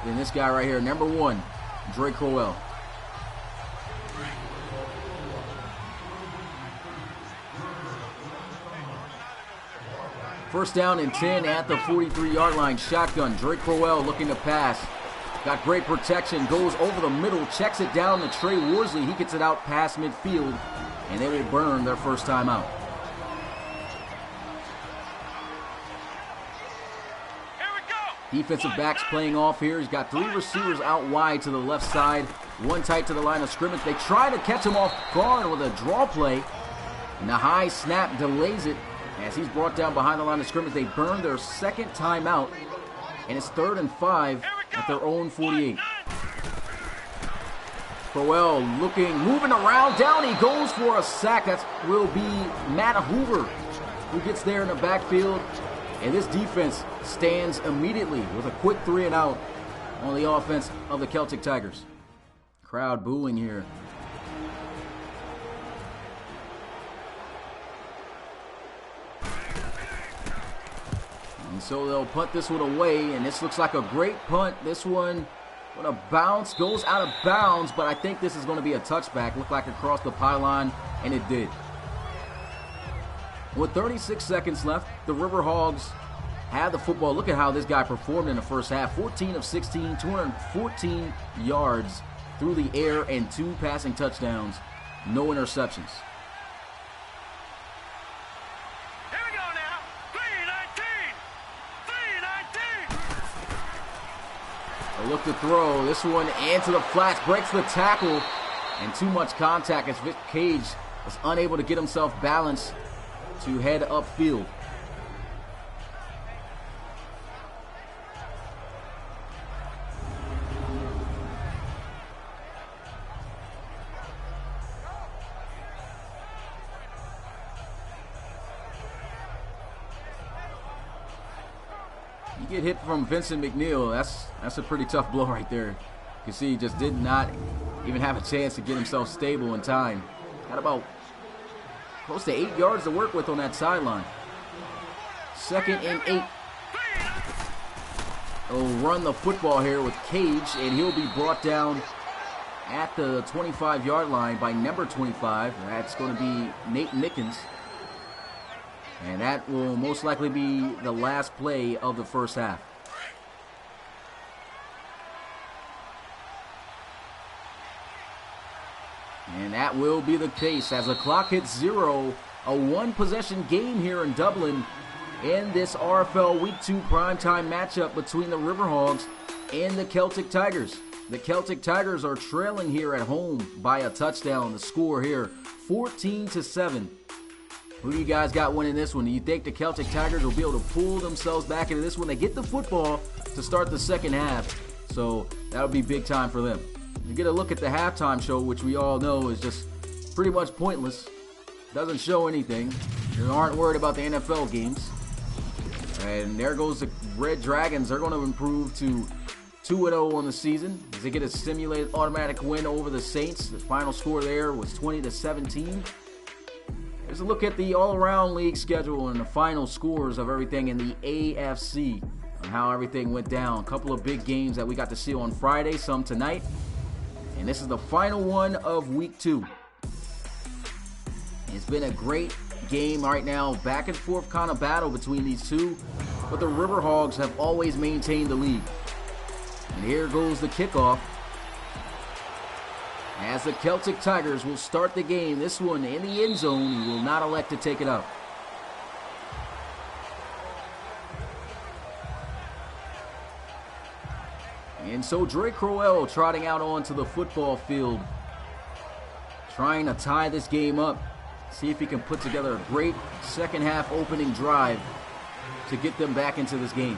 than this guy right here, number 1, Drake Crowell. First down and 10 at the 43-yard line. Shotgun. Drake Crowell looking to pass. Got great protection. Goes over the middle. Checks it down to Trey Worsley. He gets it out past midfield. And they will burn their first time out. Defensive backs playing off here. He's got 3 receivers out wide to the left side. 1 tight to the line of scrimmage. They try to catch him off guard with a draw play. And the high snap delays it. As he's brought down behind the line of scrimmage, they burn their 2nd timeout, and it's 3rd and 5 at their own 48. Crowell moving around, down he goes for a sack. That will be Matt Hoover who gets there in the backfield. And this defense stands immediately with a quick 3 and out on the offense of the Celtic Tigers. Crowd booing here. And so they'll punt this one away, and this looks like a great punt. This one going to bounce, goes out of bounds, but I think this is going to be a touchback. Looked like across the pylon, and it did. With 36 seconds left, the River Hogs had the football. Look at how this guy performed in the first half. 14 of 16, 214 yards through the air and 2 passing touchdowns, no interceptions.
Here we go now. 3-19. 3-19.
A look to throw. This one into the flats, breaks the tackle, and too much contact as Vic Cage was unable to get himself balanced to head upfield. You get hit from Vincent McNeil, that's a pretty tough blow right there. You can see he just did not even have a chance to get himself stable in time. Got about close to 8 yards to work with on that sideline. 2nd and 8. They'll run the football here with Cage, and he'll be brought down at the 25-yard line by number 25. That's going to be Nate Mickens. And that will most likely be the last play of the first half. And that will be the case as the clock hits 0. A 1-possession game here in Dublin in this RFL Week 2 primetime matchup between the River Hogs and the Celtic Tigers. The Celtic Tigers are trailing here at home by a touchdown. The score here, 14-7. Who do you guys got winning this one? Do you think the Celtic Tigers will be able to pull themselves back into this one? They get the football to start the second half, so that'll be big time for them. You get a look at the halftime show, which we all know is just pretty much pointless. Doesn't show anything. You aren't worried about the NFL games. And there goes the Red Dragons. They're going to improve to 2-0 on the season as they get a simulated automatic win over the Saints. The final score there was 20-17. Here's a look at the all-around league schedule and the final scores of everything in the AFC and how everything went down. A couple of big games that we got to see on Friday, some tonight. And this is the final one of Week 2. It's been a great game right now, back and forth kind of battle between these two, but the River Hogs have always maintained the lead. And here goes the kickoff as the Celtic Tigers will start the game. This one in the end zone. He will not elect to take it up. And so Drake Crowell trotting out onto the football field, trying to tie this game up. See if he can put together a great second half opening drive to get them back into this game.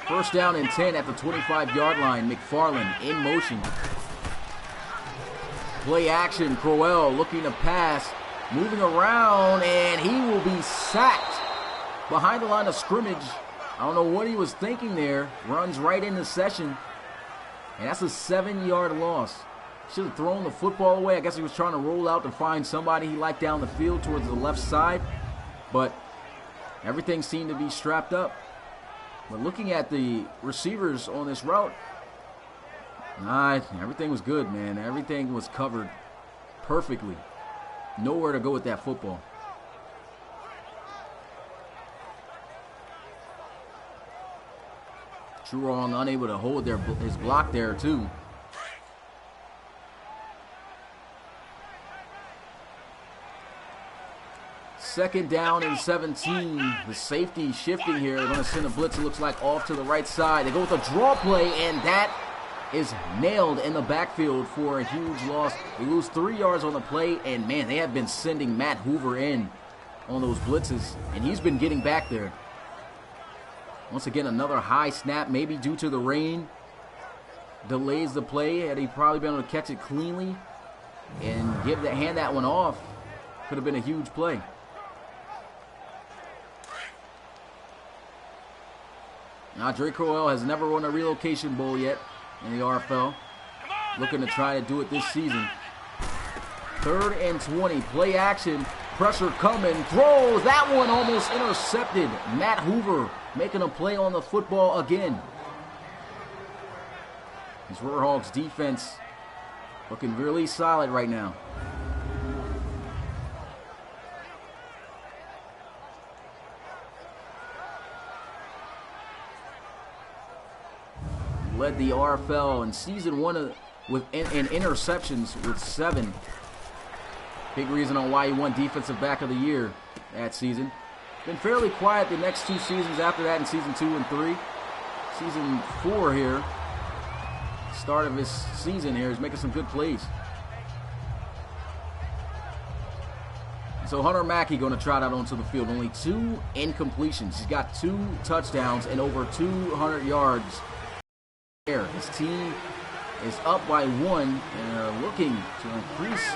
First down and 10 at the 25-yard line. McFarland in motion. Play action. Crowell looking to pass. Moving around, and he will be sacked behind the line of scrimmage. I don't know what he was thinking there. Runs right into session. And that's a 7-yard loss. Should have thrown the football away. I guess he was trying to roll out to find somebody he liked down the field towards the left side. But everything seemed to be strapped up. But looking at the receivers on this route, everything was good, man. Everything was covered perfectly. Nowhere to go with that football. Truong unable to hold his block there, too. Second down and 17. The safety shifting here. They're going to send a blitz, it looks like, off to the right side. They go with a draw play, and that is nailed in the backfield for a huge loss. They lose 3 yards on the play, and, man, they have been sending Matt Hoover in on those blitzes, and he's been getting back there. Once again, another high snap, maybe due to the rain. delays the play. Had he probably been able to catch it cleanly and hand that one off, could have been a huge play. Now, Drake Crowell has never won a relocation bowl yet in the RFL. Looking to try to do it this season. 3rd and 20. Play action. Pressure coming. Throws. That one almost intercepted. Matt Hoover making a play on the football again. This Riverhawks defense looking really solid right now. Led the RFL in season 1 in interceptions with 7. Big reason on why he won Defensive Back of the Year that season. Been fairly quiet the next 2 seasons after that in season 2 and 3. Season 4 here, start of his season here, is making some good plays. So Hunter Mackey going to trot out onto the field. Only 2 incompletions. He's got 2 touchdowns and over 200 yards. His team is up by 1 and are looking to increase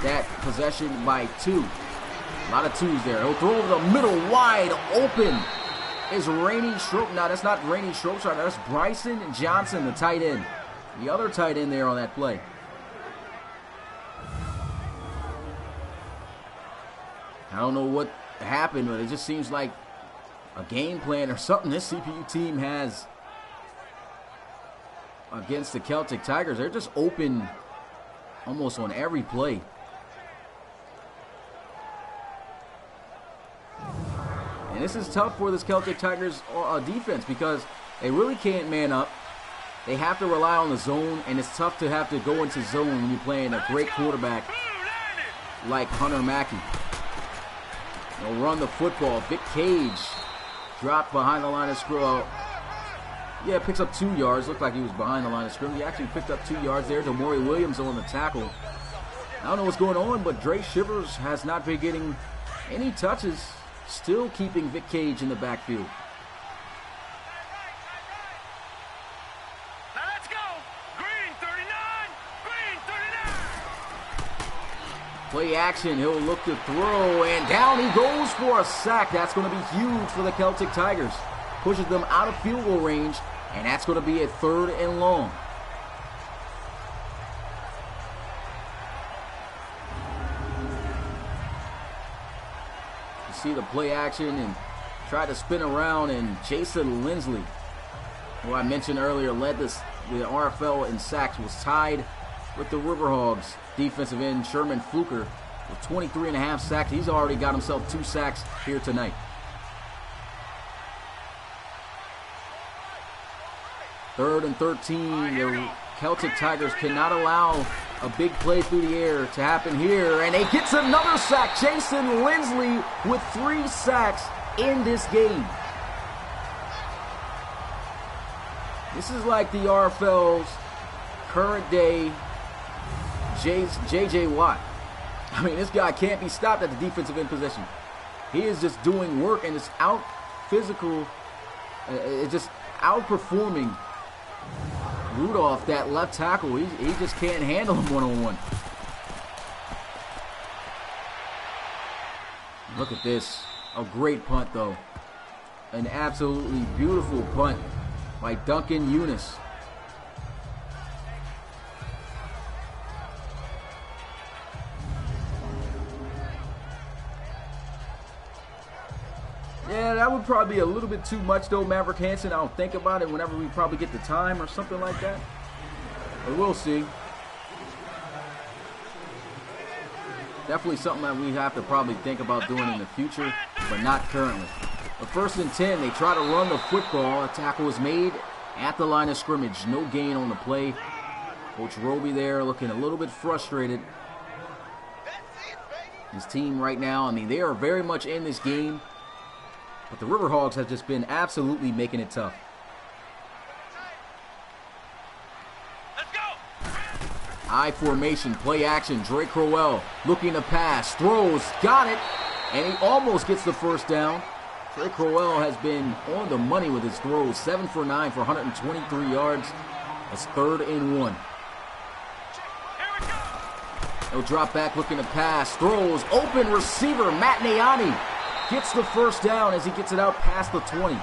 that possession by 2. A lot of 2s there. He'll throw over the middle, wide open is Rainey Schroep. No, that's not Rainey Schroep. That's Bryson Johnson, the tight end. The other tight end there on that play. I don't know what happened, but it just seems like a game plan or something this CPU team has against the Celtic Tigers. They're just open almost on every play. And this is tough for this Celtic Tigers defense because they really can't man up. They have to rely on the zone, and it's tough to have to go into zone when you're playing a great quarterback like Hunter Mackey. They'll run the football. Vic Cage dropped behind the line of scrimmage. Yeah, picks up 2 yards. Looked like he was behind the line of scrimmage. He actually picked up 2 yards there. Damori Williams on the tackle. I don't know what's going on, but Dre Shivers has not been getting any touches. Still keeping Vic Cage in the backfield.
Now let's go. Green 39. Green 39.
Play action. He'll look to throw, and down he goes for a sack. That's going to be huge for the Celtic Tigers. Pushes them out of field goal range, and that's going to be a 3rd and long. You see the play action and try to spin around, and Jason Lindsley, who I mentioned earlier, led the RFL in sacks, was tied with the Riverhogs defensive end Sherman Fluker with 23.5 sacks. He's already got himself 2 sacks here tonight. 3rd and 13. The Celtic Tigers cannot allow a big play through the air to happen here. And he gets another sack. Jason Lindsley with 3 sacks in this game. This is like the RFL's current day J.J. Watt. I mean, this guy can't be stopped at the defensive end position. He is just doing work and is out physical, just outperforming Rudolph, that left tackle. He just can't handle him one-on-one. Look at this. A great punt, though. An absolutely beautiful punt by Duncan Eunice. Yeah, that would probably be a little bit too much, though, Maverick Hansen. I'll think about it whenever we probably get the time or something like that. But we'll see. Definitely something that we have to probably think about doing in the future, but not currently. But 1st and 10, they try to run the football. A tackle is made at the line of scrimmage. No gain on the play. Coach Roby there looking a little bit frustrated. His team right now, I mean, they are very much in this game. But the Riverhogs have just been absolutely making it tough.
Let's go.
I formation, play action. Drake Crowell looking to pass, throws, got it, and he almost gets the 1st down. Drake Crowell has been on the money with his throws. 7 for 9 for 123 yards. It's 3rd and 1. He'll drop back looking to pass. Throws. Open receiver. Matt Nayani gets the first down as he gets it out past the 20.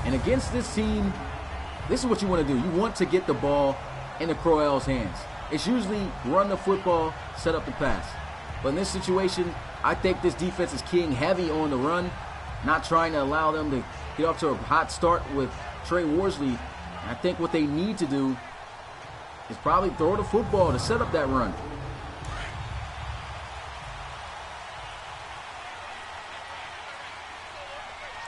And against this team, this is what you want to do. You want to get the ball in the Crowell's hands. It's usually run the football, set up the pass. But in this situation, I think this defense is keying heavy on the run, not trying to allow them to get off to a hot start with Trey Worsley. And I think what they need to do is probably throw the football to set up that run.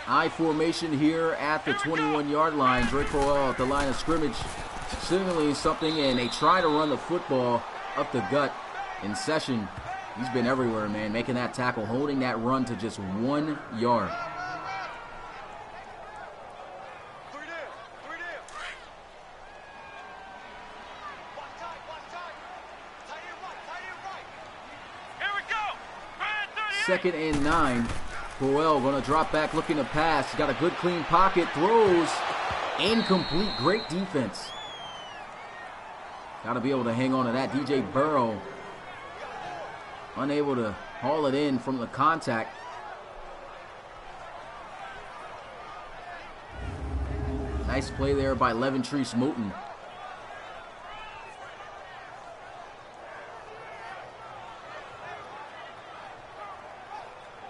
I formation here at the 21-yard line. Drake Crowell at the line of scrimmage signaling something, and they try to run the football up the gut. In Session, he's been everywhere, man, making that tackle, holding that run to just 1 yard. Second and 9. Crowell going to drop back looking to pass. He's got a good clean pocket. Throws. Incomplete. Great defense. Got to be able to hang on to that. DJ Burrow unable to haul it in from the contact. Nice play there by Leventree Moten.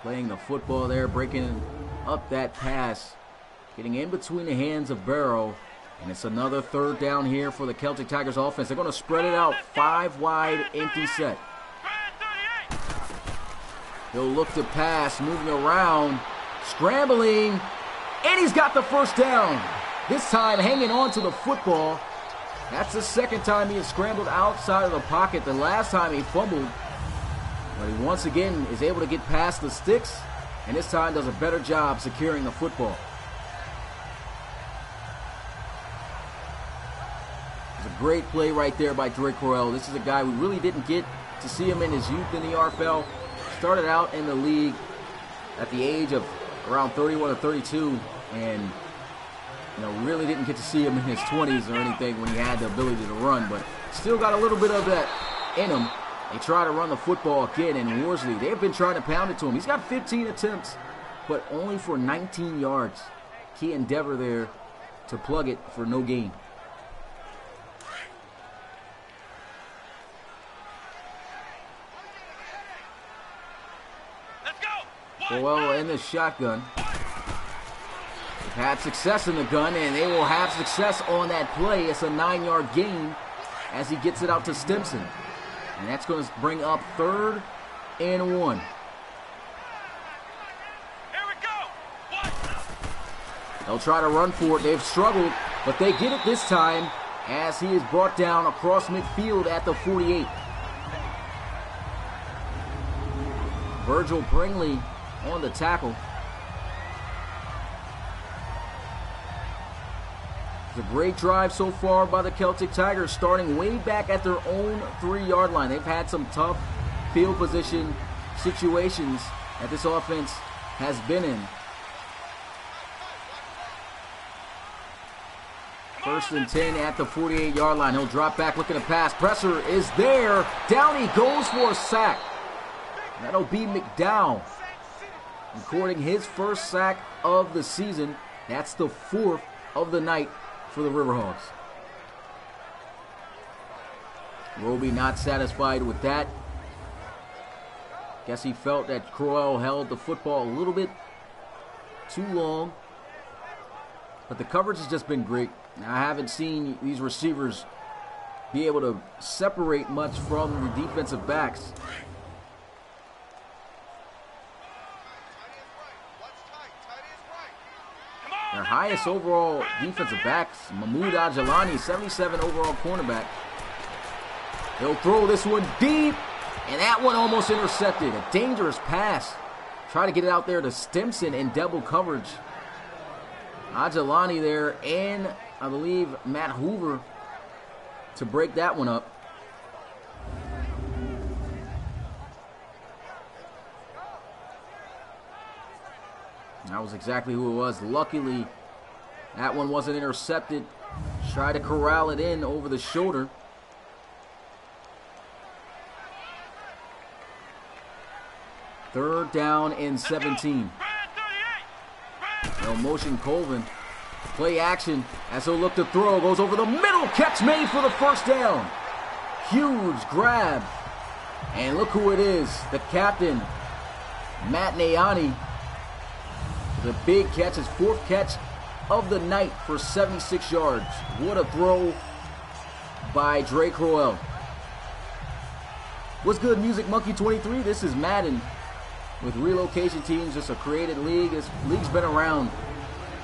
Playing the football there, breaking up that pass, getting in between the hands of Burrow, and it's another 3rd down here for the Celtic Tigers offense. They're going to spread it out, 5 wide, empty set. He'll look to pass, moving around, scrambling, and he's got the first down. This time hanging on to the football. That's the 2nd time he has scrambled outside of the pocket. The last time he fumbled. But he once again is able to get past the sticks, and this time does a better job securing the football. It's a great play right there by Drake Crowell. This is a guy we really didn't get to see him in his youth in the RFL. Started out in the league at the age of around 31 or 32, and really didn't get to see him in his 20s or anything when he had the ability to run, but still got a little bit of that in him. They try to run the football again, and Worsley, they've been trying to pound it to him. He's got 15 attempts, but only for 19 yards. Key endeavor there to plug it for no gain.
Let's go.
Crowell in the shotgun. They've had success in the gun, and they will have success on that play. It's a 9-yard gain as he gets it out to Stimson. And that's going to bring up 3rd and 1.
Here we go.
They'll try to run for it. They've struggled, but they get it this time as he is brought down across midfield at the 48. Virgil Bringley on the tackle. It's a great drive so far by the Celtic Tigers, starting way back at their own 3-yard line. They've had some tough field position situations that this offense has been in. 1st and 10 at the 48-yard line. He'll drop back looking to pass. Pressure is there. Down he goes for a sack. That'll be McDowell, recording his first sack of the season. That's the 4th of the night for the Riverhawks. Roby not satisfied with that. Guess he felt that Crowell held the football a little bit too long. But the coverage has just been great. Now, I haven't seen these receivers be able to separate much from the defensive backs. Their highest overall defensive backs, Mahmoud Ajalani, 77 overall cornerback. They'll throw this one deep, and that one almost intercepted. A dangerous pass. Try to get it out there to Stimson in double coverage. Ajalani there, and I believe Matt Hoover to break that one up. That was exactly who it was. Luckily, That one wasn't intercepted. Try to corral it in over the shoulder. Third down and 17. No motion, Colvin. Play action as he'll look to throw. Goes over the middle. Catch made for the first down. Huge grab. And look who it is. The captain, Matt Nayani. The big catch, his fourth catch of the night for 76 yards. What a throw by Dre Crowell. What's good, Music Monkey 23? This is Madden with Relocation teams. Just a created league. This league's been around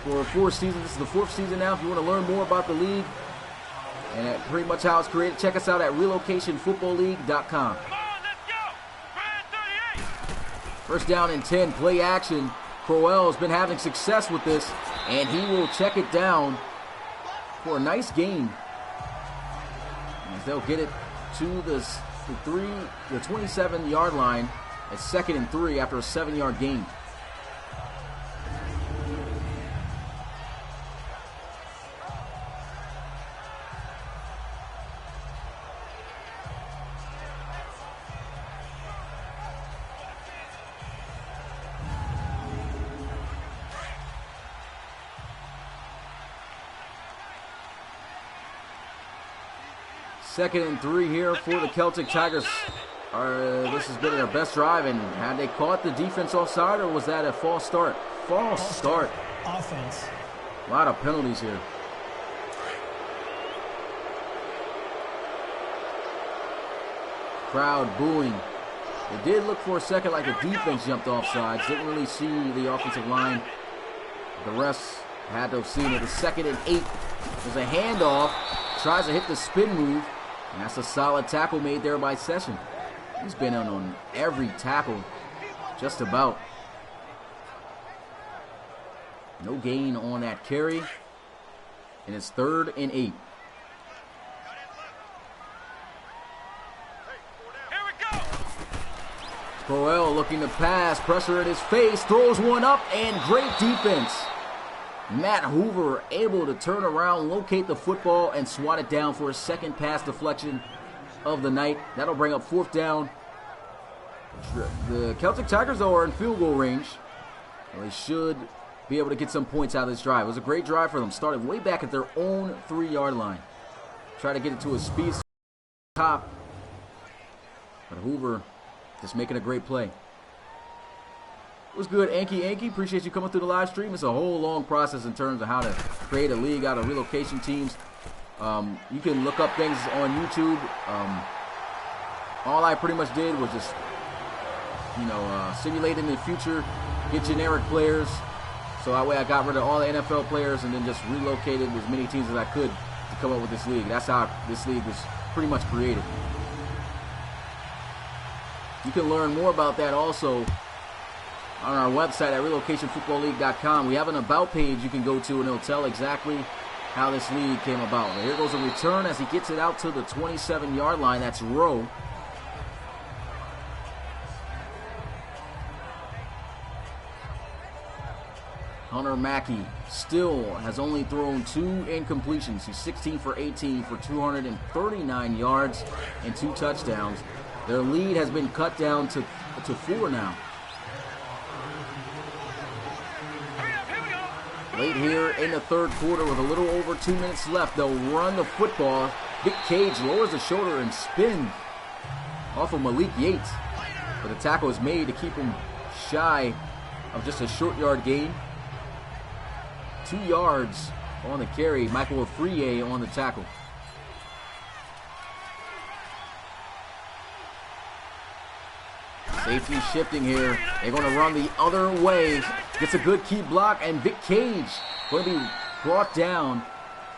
for 4 seasons. This is the 4th season now. If you want to learn more about the league and pretty much how it's created, check us out at relocationfootballleague.com. First down and 10, play action. Crowell has been having success with this, and he will check it down for a nice gain. As they'll get it to the 27-yard line at 2nd and 3 after a 7-yard gain. Second and 3 here for the Celtic Tigers. This has been their best drive, and had they caught the defense offside, or was that a false start? False start.
Offense.
A lot of penalties here. Crowd booing. It did look for a second like the defense jumped offsides. Didn't really see the offensive line. The refs had to have seen it. The 2nd and 8. There's a handoff. Tries to hit the spin move. And that's a solid tackle made there by Session. He's been on every tackle, just about. No gain on that carry. And it's 3rd and 8.
Here we go.
Crowell looking to pass, pressure at his face, throws one up, and great defense. Matt Hoover able to turn around, locate the football, and swat it down for a second pass deflection of the night. That'll bring up 4th down. The Celtic Tigers, though, are in field goal range. They should be able to get some points out of this drive. It was a great drive for them. Started way back at their own 3-yard line. Try to get it to a speed top. But Hoover just making a great play. What's good, Anki? Appreciate you coming through the live stream. It's a whole long process in terms of how to create a league out of relocation teams. You can look up things on YouTube. All I pretty much did was just, simulate in the future, get generic players. So that way I got rid of all the NFL players and then just relocated as many teams as I could to come up with this league. That's how this league was pretty much created. You can learn more about that also on our website at relocationfootballleague.com. We have an about page you can go to, and it'll tell exactly how this league came about. Now, here goes a return as he gets it out to the 27-yard line. That's Rowe. Hunter Mackey still has only thrown 2 incompletions. He's 16 for 18 for 239 yards and 2 touchdowns. Their lead has been cut down to 4 now. Late here in the 3rd quarter with a little over 2 minutes left. They'll run the football. Vic Cage lowers the shoulder and spin off of Malik Yates. But the tackle is made to keep him shy of just a short yard gain. 2 yards on the carry. Michael Afriye on the tackle. Safety shifting here. They're going to run the other way. Gets a good key block, and Vic Cage going to be brought down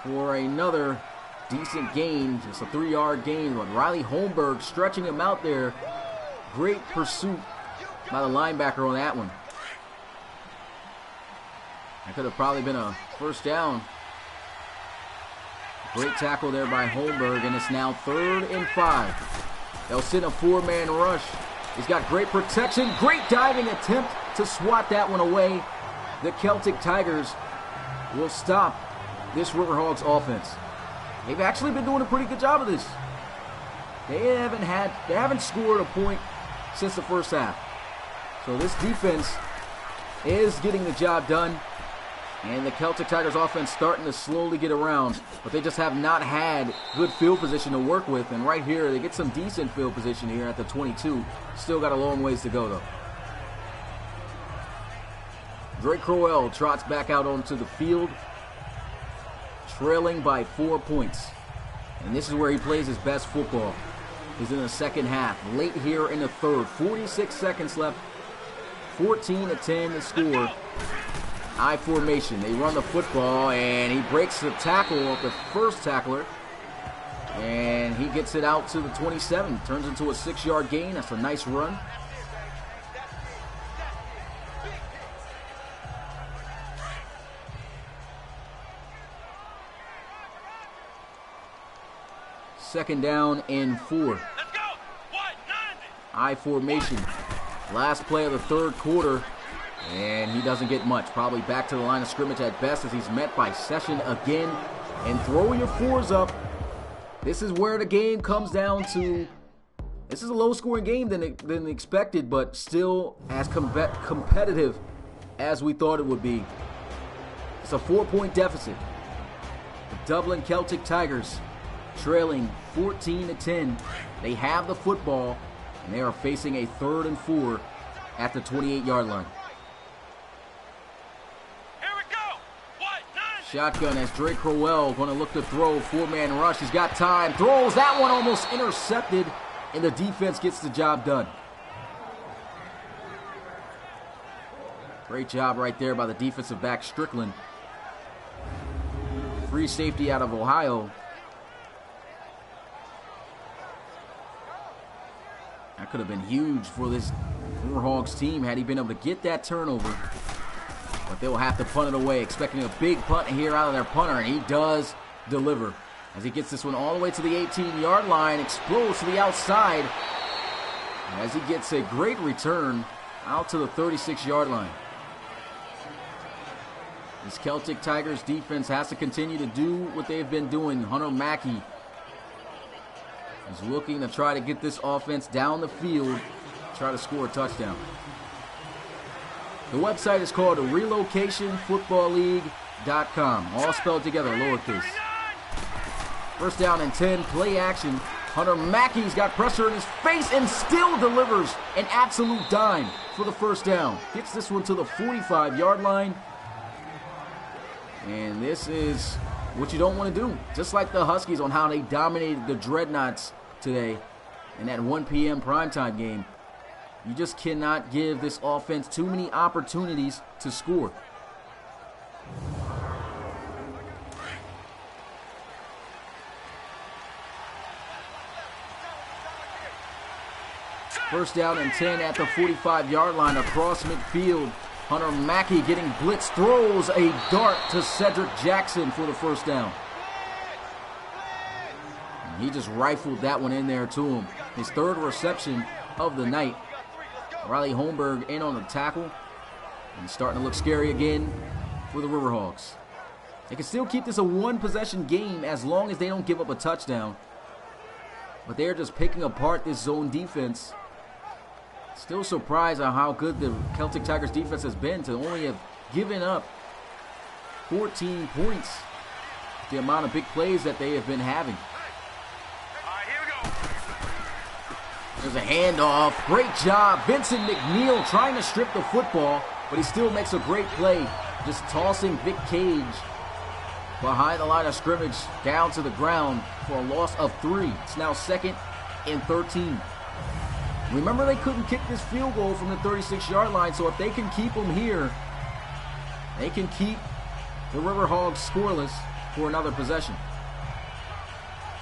for another decent gain. Just a 3-yard gain. But Riley Holmberg stretching him out there. Great pursuit by the linebacker on that one. That could have probably been a first down. Great tackle there by Holmberg, and it's now 3rd and 5. They'll send a 4-man rush. He's got great protection, great diving attempt to swat that one away. The Celtic Tigers will stop this Riverhogs offense. They've actually been doing a pretty good job of this. They haven't scored a point since the first half. So this defense is getting the job done. And the Celtic Tigers offense starting to slowly get around. But they just have not had good field position to work with. And right here, they get some decent field position here at the 22. Still got a long ways to go, though. Drake Crowell trots back out onto the field, trailing by 4 points. And this is where he plays his best football. He's in the second half. Late here in the third. 46 seconds left. 14-10 to score. I formation. They run the football, and he breaks the tackle of the first tackler. And he gets it out to the 27. Turns into a 6-yard gain. That's a nice run. Second down and 4.
Let's go. What? 90.
I formation. Last play of the third quarter. And he doesn't get much. Probably back to the line of scrimmage at best as he's met by Session again. And throw your 4s up. This is where the game comes down to. This is a low-scoring game than expected, but still as competitive as we thought it would be. It's a 4-point deficit. The Dublin Celtic Tigers trailing 14-10. They have the football, and they are facing a 3rd and 4 at the 28-yard line. Shotgun as Drake Crowell going to look to throw. 4-man rush. He's got time. Throws. That one almost intercepted. And the defense gets the job done. Great job right there by the defensive back, Strickland. Free safety out of Ohio. That could have been huge for this Riverhogs team had he been able to get that turnover. But they will have to punt it away, expecting a big punt here out of their punter, and he does deliver. As he gets this one all the way to the 18-yard line, explodes to the outside, as he gets a great return out to the 36-yard line. This Celtic Tigers defense has to continue to do what they've been doing. Hunter Mackey is looking to try to get this offense down the field, try to score a touchdown. The website is called relocationfootballleague.com. All spelled together, lowercase. First down and 10, play action. Hunter Mackey's got pressure in his face and still delivers an absolute dime for the first down. Gets this one to the 45-yard line. And this is what you don't want to do. Just like the Huskies on how they dominated the Dreadnoughts today in that 1 p.m. primetime game. You just cannot give this offense too many opportunities to score. First down and 10 at the 45-yard line across midfield. Hunter Mackey getting blitz, throws a dart to Cedric Jackson for the first down. And he just rifled that one in there to him. His 3rd reception of the night. Riley Holmberg in on the tackle. And starting to look scary again for the Riverhogs. They can still keep this a 1-possession game as long as they don't give up a touchdown. But they're just picking apart this zone defense. Still surprised at how good the Celtic Tigers defense has been to only have given up 14 points. The amount of big plays that they have been having. There's a handoff. Great job. Vincent McNeil trying to strip the football, but he still makes a great play. Just tossing Vic Cage behind the line of scrimmage down to the ground for a loss of 3. It's now 2nd and 13. Remember, they couldn't kick this field goal from the 36-yard line, so if they can keep them here, they can keep the Riverhogs scoreless for another possession.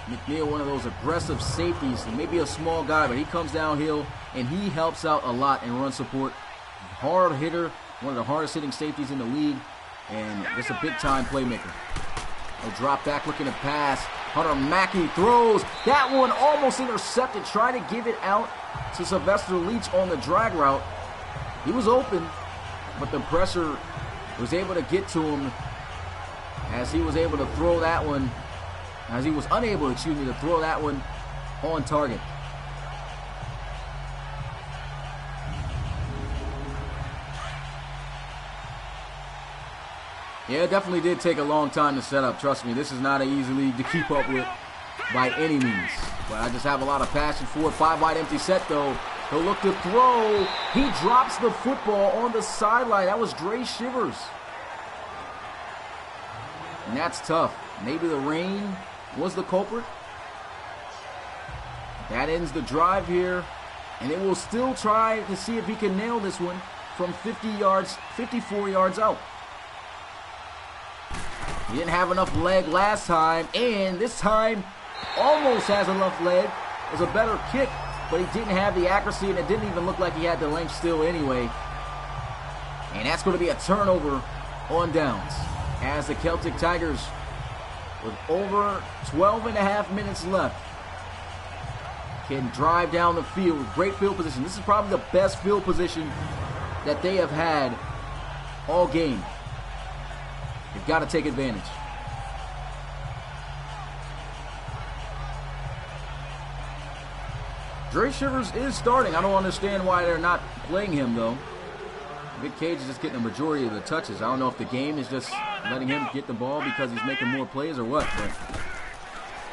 McNeil, one of those aggressive safeties, maybe a small guy, but he comes downhill and he helps out a lot in run support. Hard hitter, one of the hardest hitting safeties in the league, and just a big time playmaker. A drop back looking to pass. Hunter Mackey throws. That one almost intercepted. Try to give it out to Sylvester Leach on the drag route. He was open, but the pressure was able to get to him as he was able to throw that one, as he was unable, excuse me, to throw that one on target. Yeah, it definitely did take a long time to set up. Trust me, this is not an easy league to keep up with by any means. But I just have a lot of passion for it. 5 wide empty set, though. He'll look to throw. He drops the football on the sideline. That was Dre Shivers. And that's tough. Maybe the rain was the culprit. That ends the drive here. And they will still try to see if he can nail this one from 50 yards, 54 yards out. He didn't have enough leg last time, and this time almost has enough leg. It was a better kick, but he didn't have the accuracy, and it didn't even look like he had the length still anyway. And that's going to be a turnover on downs, as the Celtic Tigers, with over 12 and a half minutes left, can drive down the field with great field position. This is probably the best field position that they have had all game. You've got to take advantage. Dre Shivers is starting. I don't understand why they're not playing him, though. Vic Cage is just getting the majority of the touches. I don't know if the game is just letting him get the ball because he's making more plays or what. But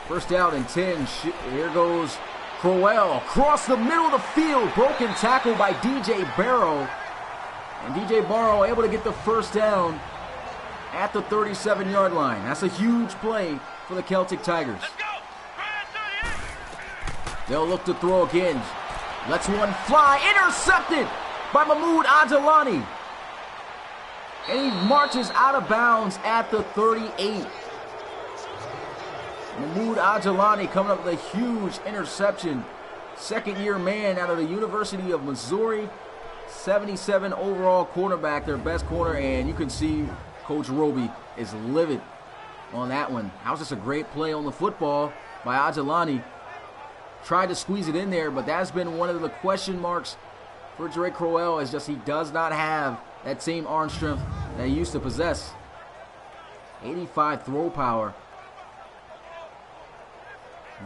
first down and 10. Here goes Crowell across the middle of the field. Broken tackle by DJ Barrow. And DJ Barrow able to get the first down at the 37-yard line. That's a huge play for the Celtic Tigers. They'll look to throw again. Lets one fly. Intercepted by Mahmoud Adjolani. And he marches out of bounds at the 38. Mahmoud Adjolani coming up with a huge interception. Second-year man out of the University of Missouri. 77 overall cornerback, their best corner, and you can see Coach Roby is livid on that one. That was just a great play on the football by Adjolani. Tried to squeeze it in there, but that's been one of the question marks for Dre Crowell, is just he does not have that same arm strength that he used to possess. 85 throw power.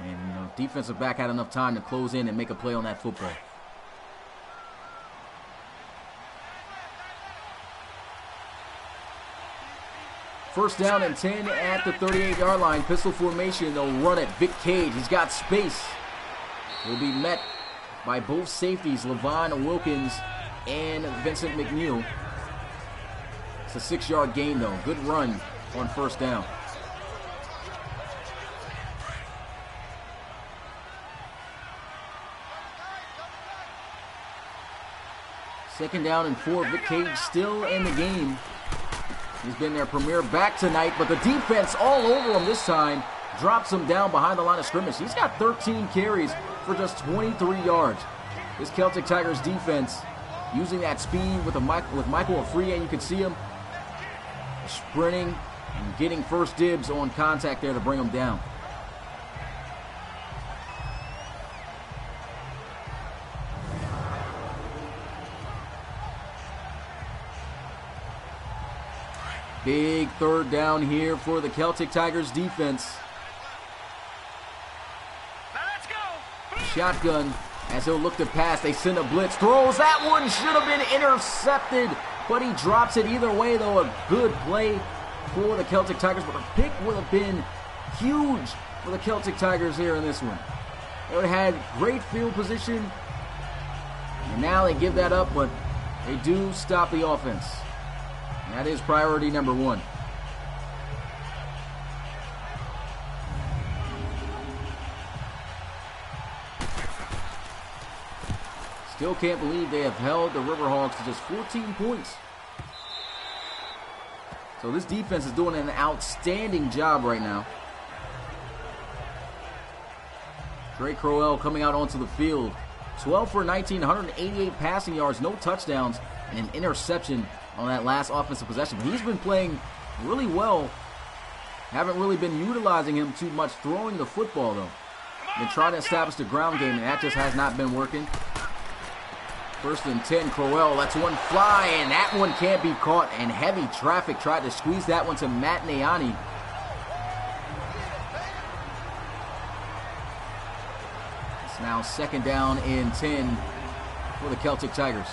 And defensive back had enough time to close in and make a play on that football. First down and 10 at the 38-yard line. Pistol formation. They'll run it. Vic Cage. He's got space. He'll be met by both safeties, Levon Wilkins and Vincent McNeil. It's a 6-yard gain, though. Good run on first down. Second down and 4. Vic Cage still in the game. He's been their premier back tonight, but the defense all over him this time. Drops him down behind the line of scrimmage. He's got 13 carries for just 23 yards. This Celtic Tigers defense using that speed with Michael Afriyie. You can see him sprinting and getting first dibs on contact there to bring him down. Big third down here for the Celtic Tigers defense. Shotgun as he'll look to pass. They send a blitz. Throws. That one should have been intercepted, but he drops it either way, though. A good play for the Celtic Tigers, but a pick would have been huge for the Celtic Tigers here in this one. They would have had great field position, and now they give that up, but they do stop the offense. That is priority number one. Still can't believe they have held the River Hogs to just 14 points. So this defense is doing an outstanding job right now. Dre Crowell coming out onto the field. 12 for 19, 188 passing yards, no touchdowns, and an interception on that last offensive possession. But he's been playing really well. Haven't really been utilizing him too much throwing the football, though. Been trying to establish the ground game, and that just has not been working. First and 10, Crowell lets one fly, and that one can't be caught. And heavy traffic tried to squeeze that one to Matt Nayani. It's now second down and 10 for the Celtic Tigers.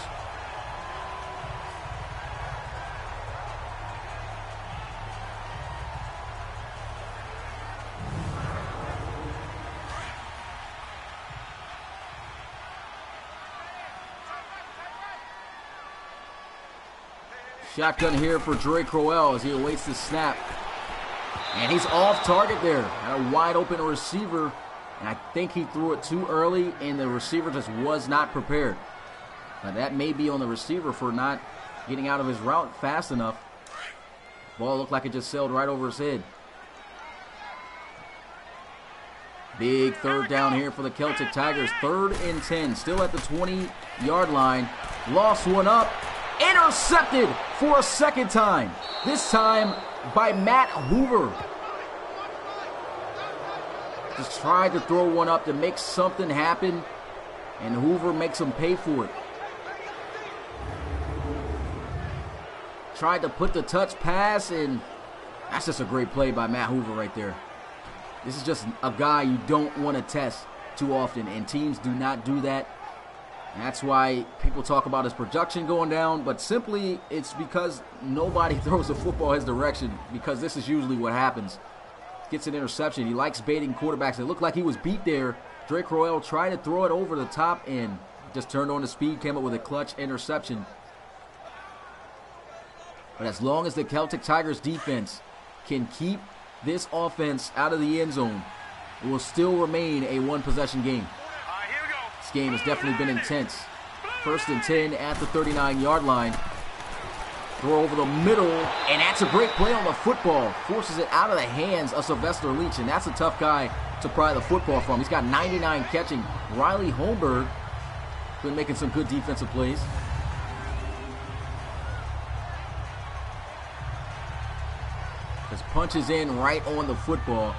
Shotgun here for Dre Crowell as he awaits the snap. And he's off target there. Had a wide open receiver. And I think he threw it too early and the receiver just was not prepared. Now that may be on the receiver for not getting out of his route fast enough. Ball looked like it just sailed right over his head. Big third down here for the Celtic Tigers. 3rd and 10. Still at the 20-yard line. Lost one up. Intercepted for a second time. This time by Matt Hoover. Just tried to throw one up to make something happen, and Hoover makes him pay for it. Tried to put the touch pass, and that's just a great play by Matt Hoover right there. This is just a guy you don't want to test too often, and teams do not do that. That's why people talk about his production going down, but simply it's because nobody throws the football his direction, because this is usually what happens. Gets an interception. He likes baiting quarterbacks. It looked like he was beat there. Drake Crowell tried to throw it over the top and just turned on the speed, came up with a clutch interception. But as long as the Celtic Tigers defense can keep this offense out of the end zone, it will still remain a one-possession game. This game has definitely been intense. 1st and 10 at the 39-yard line. Throw over the middle, and that's a great play on the football. Forces it out of the hands of Sylvester Leach, and that's a tough guy to pry the football from. He's got 99 catching. Riley Holmberg been making some good defensive plays. Just punches in right on the football.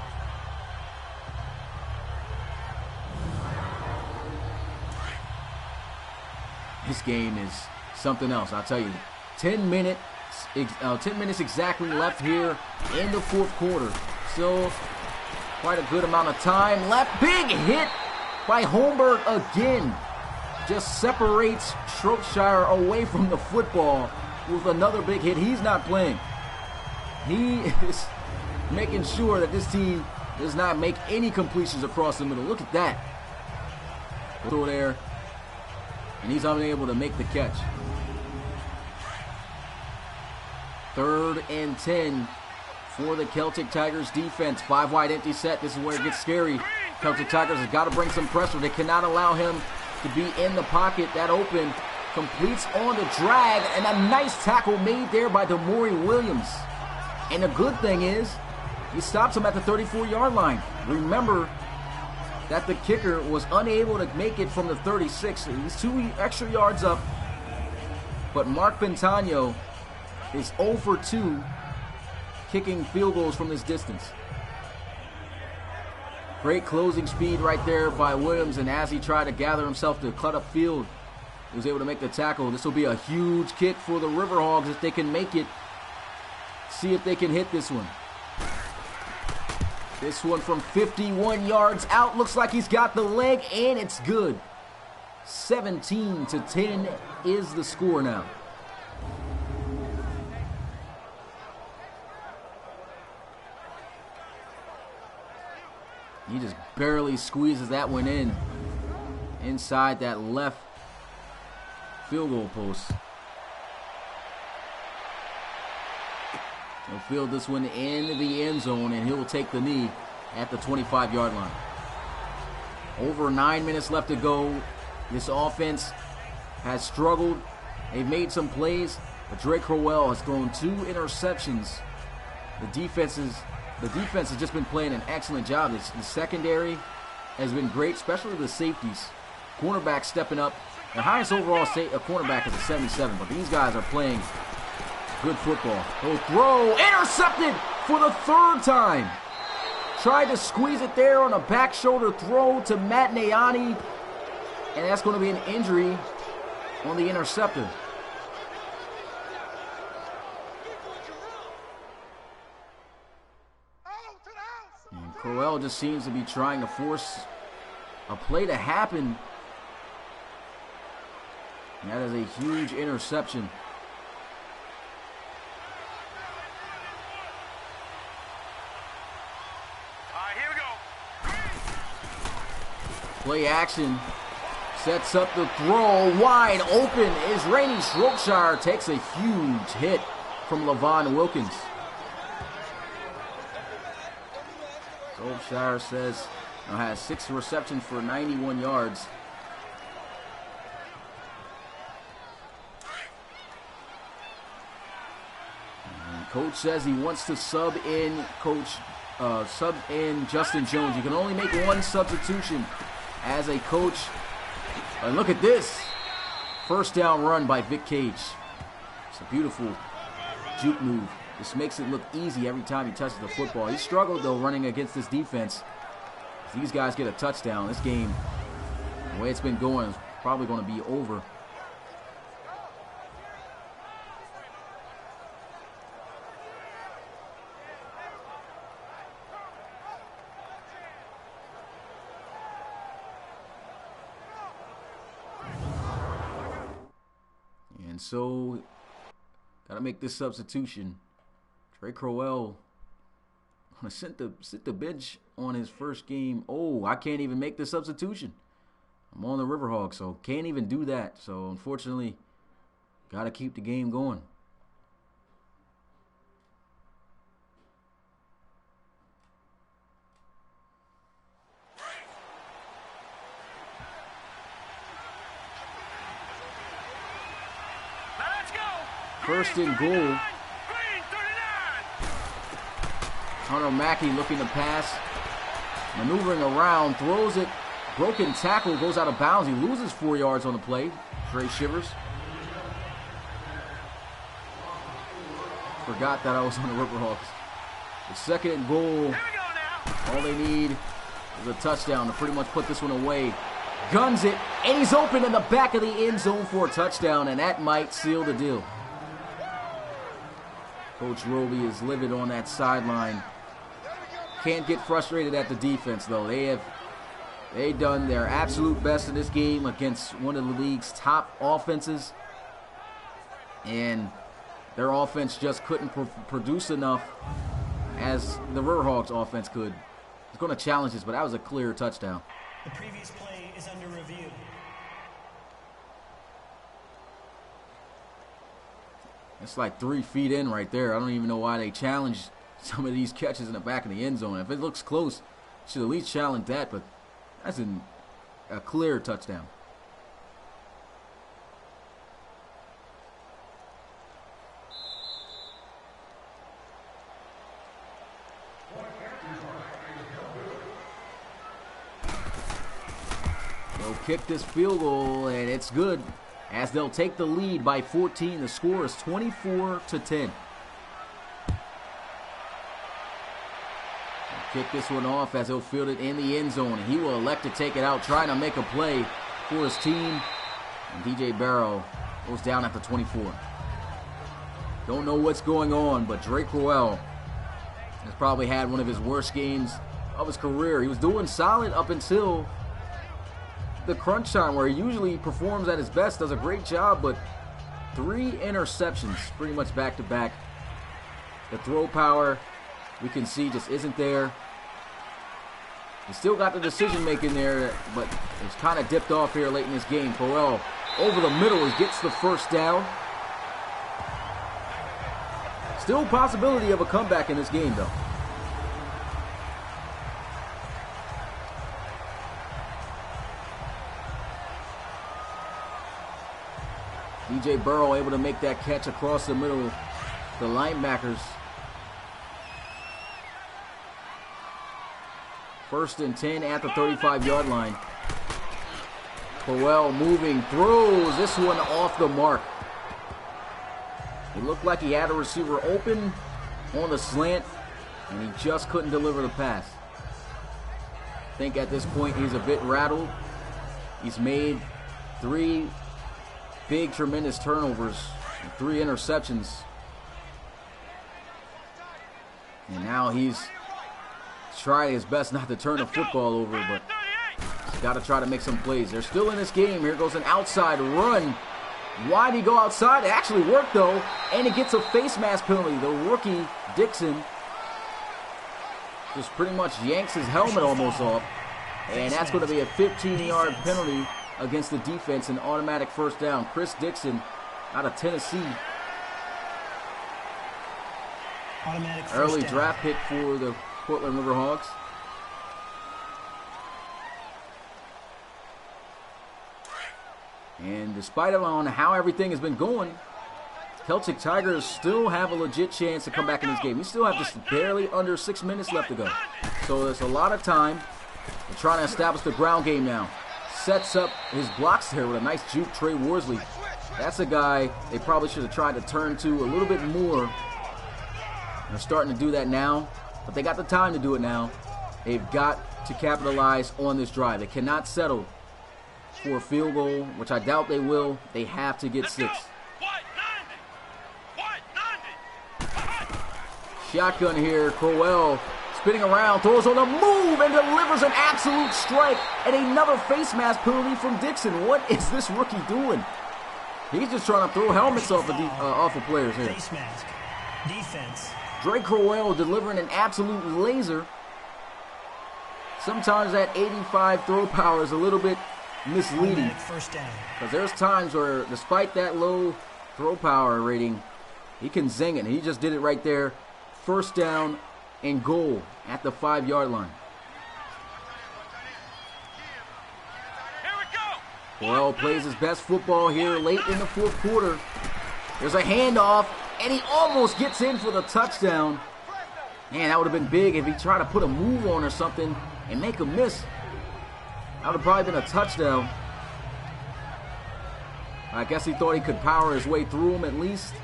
This game is something else, I'll tell you. 10 minutes exactly left here in the 4th quarter. Still quite a good amount of time left. Big hit by Holmberg again. Just separates Shropshire away from the football with another big hit. He's not playing. He is making sure that this team does not make any completions across the middle. Look at that. Throw there. And he's unable to make the catch. 3rd and 10 for the Celtic Tigers defense. 5 wide empty set. This is where it gets scary. Celtic Tigers has got to bring some pressure. They cannot allow him to be in the pocket. That open completes on the drag, and a nice tackle made there by Demore Williams. And the good thing is, he stops him at the 34-yard line. Remember that the kicker was unable to make it from the 36. He's 2 extra yards up. But Mark Bentano is 0 for 2 kicking field goals from this distance. Great closing speed right there by Williams, and as he tried to gather himself to cut up field, he was able to make the tackle. This will be a huge kick for the Riverhogs if they can make it. See if they can hit this one. This one from 51 yards out. Looks like he's got the leg, and it's good. 17-10 is the score now. He just barely squeezes that one in inside that left field goal post. He'll field this one in the end zone, and he'll take the knee at the 25-yard line. Over 9 minutes left to go. This offense has struggled. They've made some plays, but Drake Crowell has thrown 2 interceptions. The defense has just been playing an excellent job. The secondary has been great, especially the safeties. Cornerback stepping up. The highest overall cornerback is a 77, but these guys are playing good football. He'll throw, intercepted for the 3rd time. Tried to squeeze it there on a back shoulder throw to Matt Nayani, and that's going to be an injury on the interceptor. And Crowell just seems to be trying to force a play to happen. And that is a huge interception. Play action, sets up the throw, wide open is Rainey Shropshire, takes a huge hit from Levon Wilkins. Shropshire has 6 receptions for 91 yards. And coach says he wants to sub in Justin Jones. You can only make one substitution as a coach. And look at this. First down run by Vic Cage. It's a beautiful juke move. This makes it look easy every time he touches the football. He struggled, though, running against this defense. If these guys get a touchdown, this game, the way it's been going, is probably going to be over. And so, got to make this substitution. Trey Crowell going to sit the bench on his first game. Oh, I can't even make the substitution. I'm on the Riverhawks, so can't even do that. So, unfortunately, got to keep the game going. First and goal. Hunter Mackey looking to pass. Maneuvering around. Throws it. Broken tackle. Goes out of bounds. He loses 4 yards on the play. Trey Shivers. Forgot that I was on the Riverhawks. The second and goal. All they need is a touchdown to pretty much put this one away. Guns it. And he's open in the back of the end zone for a touchdown. And that might seal the deal. Coach Roby is livid on that sideline. Can't get frustrated at the defense, though. They've done their absolute best in this game against one of the league's top offenses. And their offense just couldn't produce enough as the Riverhawks offense could. It's going to challenge this, but that was a clear touchdown.
The previous play is under review.
It's like 3 feet in right there. I don't even know why they challenged some of these catches in the back of the end zone. If it looks close, should at least challenge that, but that's a clear touchdown. They'll kick this field goal, and it's good. As they'll take the lead by 14. The score is 24-10. Kick this one off as he'll field it in the end zone. And he will elect to take it out, trying to make a play for his team. And DJ Barrow goes down at the 24. Don't know what's going on, but Drake Crowell has probably had one of his worst games of his career. He was doing solid up until the crunch time, where he usually performs at his best, does a great job, but 3 interceptions pretty much back to back. The throw power, we can see, just isn't there. He still got the decision making there, but it's kind of dipped off here late in this game. Crowell over the middle, he gets the first down. Still possibility of a comeback in this game, though. DJ Burrow able to make that catch across the middle. The linebackers. First and 10 at the 35-yard line. Crowell moving, throws this one off the mark. It looked like he had a receiver open on the slant, and he just couldn't deliver the pass. I think at this point he's a bit rattled. He's made 3 big, tremendous turnovers, 3 interceptions. And now he's trying his best not to turn the football over, but he's got to try to make some plays. They're still in this game. Here goes an outside run. Why'd he go outside? It actually worked, though, and it gets a face mask penalty. The rookie, Dixon, just pretty much yanks his helmet almost off, and that's going to be a 15-yard penalty against the defense, an automatic first down. Chris Dixon out of Tennessee. Early draft pick for the Portland River Hogs. And despite on how everything has been going, Celtic Tigers still have a legit chance to come back in this game. We still have just barely under 6 minutes left to go. So there's a lot of time. They're trying to establish the ground game now. Sets up his blocks there with a nice juke, Trey Worsley. That's a guy they probably should have tried to turn to a little bit more. They're starting to do that now, but they got the time to do it now. They've got to capitalize on this drive. They cannot settle for a field goal, which I doubt they will. They have to get 6. Shotgun here, Crowell spinning around, throws on the move, and delivers an absolute strike, and another face mask penalty from Dixon. What is this rookie doing? He's just trying to throw helmets off of players here.
Face mask. Defense.
Drake Crowell delivering an absolute laser. Sometimes that 85 throw power is a little bit misleading,
First down.
because there's times where, despite that low throw power rating, he can zing it. He just did it right there. First down and goal at the 5-yard line. Crowell plays his best football here late in the fourth quarter. There's a handoff, and he almost gets in for the touchdown. Man, that would have been big if he tried to put a move on or something and make a miss. That would have probably been a touchdown. I guess he thought he could power his way through him at least.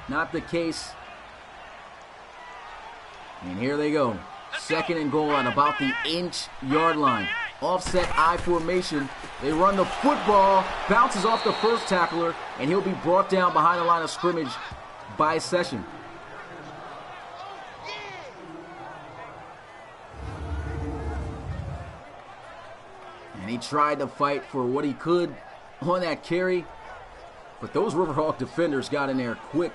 Not the case. And here they go. Second and goal at about the inch-yard line. Offset I formation. They run the football, bounces off the first tackler, and he'll be brought down behind the line of scrimmage by Session. And he tried to fight for what he could on that carry, but those Riverhawk defenders got in there quick.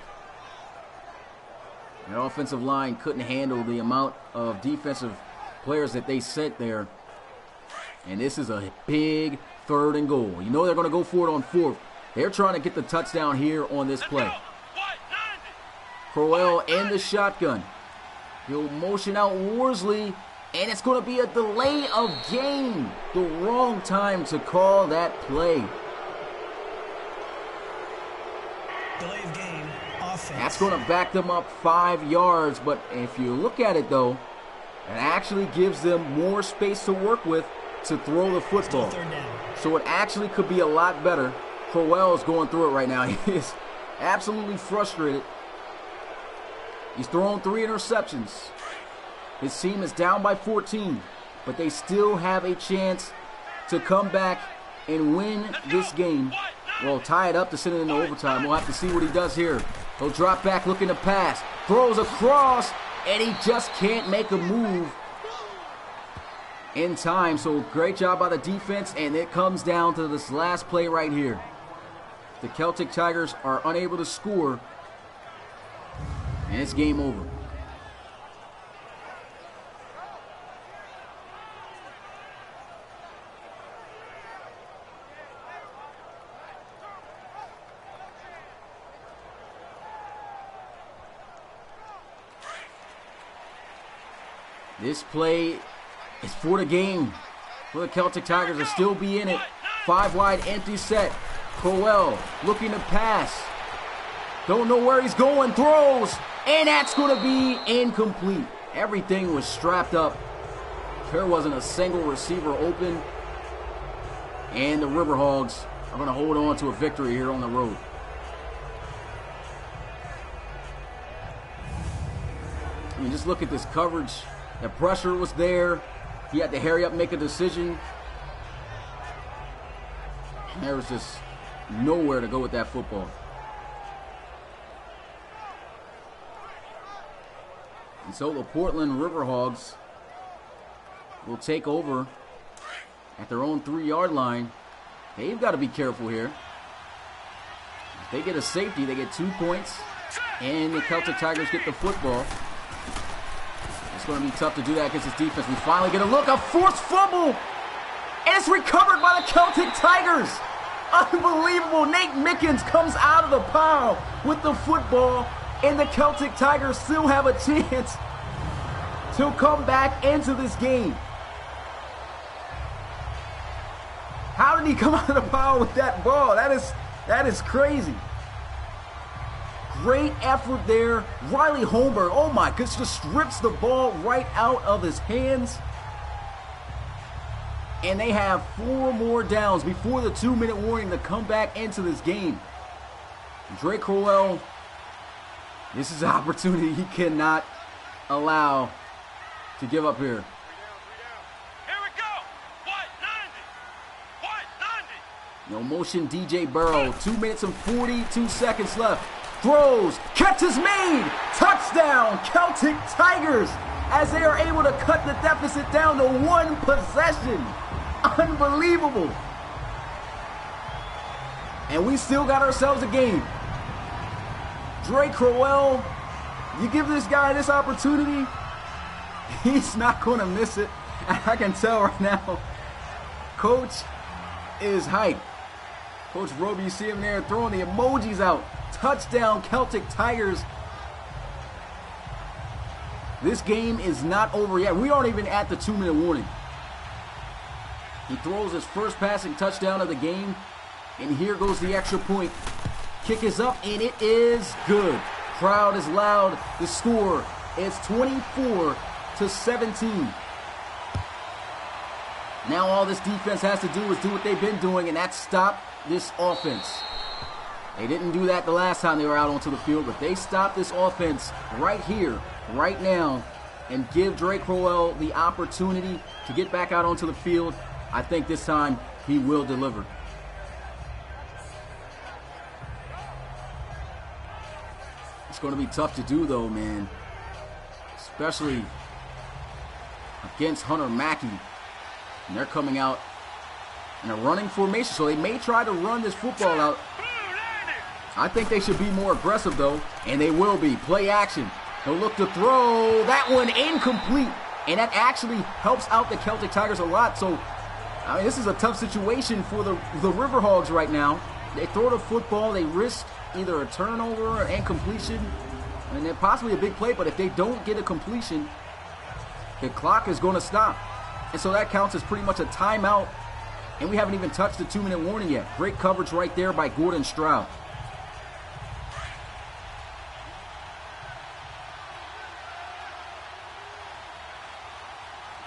The offensive line couldn't handle the amount of defensive players that they sent there. And this is a big 3rd and goal. You know they're going to go for it on 4th. They're trying to get the touchdown here on this play. Crowell in the shotgun. He'll motion out Worsley, and it's going to be a delay of game. The wrong time to call that play.
Delay of game. Offense.
That's going to back them up 5 yards, but if you look at it, though, it actually gives them more space to work with to throw the football. So it actually could be a lot better. Crowell is going through it right now. He is absolutely frustrated. He's thrown 3 interceptions. His team is down by 14, but they still have a chance to come back and win this game. Well, tie it up to send it into overtime. We'll have to see what he does here. He'll drop back looking to pass. Throws across, and he just can't make a move in time. So great job by the defense, and it comes down to this last play right here. The Celtic Tigers are unable to score, and it's game over. This play is for the game. For the Celtic Tigers to still be in it. 5 wide, empty set. Crowell looking to pass. Don't know where he's going. Throws. And that's going to be incomplete. Everything was strapped up. There wasn't a single receiver open. And the Riverhogs are going to hold on to a victory here on the road. I mean, just look at this coverage. The pressure was there. He had to hurry up and make a decision. And there was just nowhere to go with that football. And so the Portland Riverhogs will take over at their own 3-yard line. They've got to be careful here. If they get a safety, they get 2 points, and the Celtic Tigers get the football. It's going to be tough to do that against this defense. We finally get a look, a forced fumble, and it's recovered by the Celtic Tigers. Unbelievable. Nate Mickens comes out of the pile with the football, and the Celtic Tigers still have a chance to come back into this game. How did he come out of the pile with that ball? That is crazy. Great effort there. Riley Holmberg, oh my goodness, just strips the ball right out of his hands. And they have 4 more downs before the 2-minute warning to come back into this game. Drake Crowell, this is an opportunity he cannot allow to give up here.
Here we go. What? 90.
No motion, DJ Burrow. 2 minutes and 42 seconds left. Throws. Catch is made. Touchdown, Celtic Tigers, as they are able to cut the deficit down to 1 possession. Unbelievable. And we still got ourselves a game. Drake Crowell, you give this guy this opportunity, he's not going to miss it. I can tell right now. Coach is hyped. Coach Roby, you see him there throwing the emojis out. Touchdown, Celtic Tigers. This game is not over yet. We aren't even at the 2-minute warning. He throws his first passing touchdown of the game, and here goes the extra point. Kick is up, and it is good. Crowd is loud. The score is 24-17. Now all this defense has to do is do what they've been doing, and that's stop this offense. They didn't do that the last time they were out onto the field, but they stopped this offense right here, right now, and give Drake Crowell the opportunity to get back out onto the field. I think this time he will deliver. It's going to be tough to do, though, man. Especially against Hunter Mackey. And they're coming out in a running formation, so they may try to run this football out. I think they should be more aggressive, though, and they will be. Play action. They'll look to throw. That one incomplete. And that actually helps out the Celtic Tigers a lot. So, I mean, this is a tough situation for the Riverhogs right now. They throw the football. They risk either a turnover and completion, and then possibly a big play. But if they don't get a completion, the clock is going to stop. And so that counts as pretty much a timeout. And we haven't even touched the 2-minute warning yet. Great coverage right there by Gordon Stroud.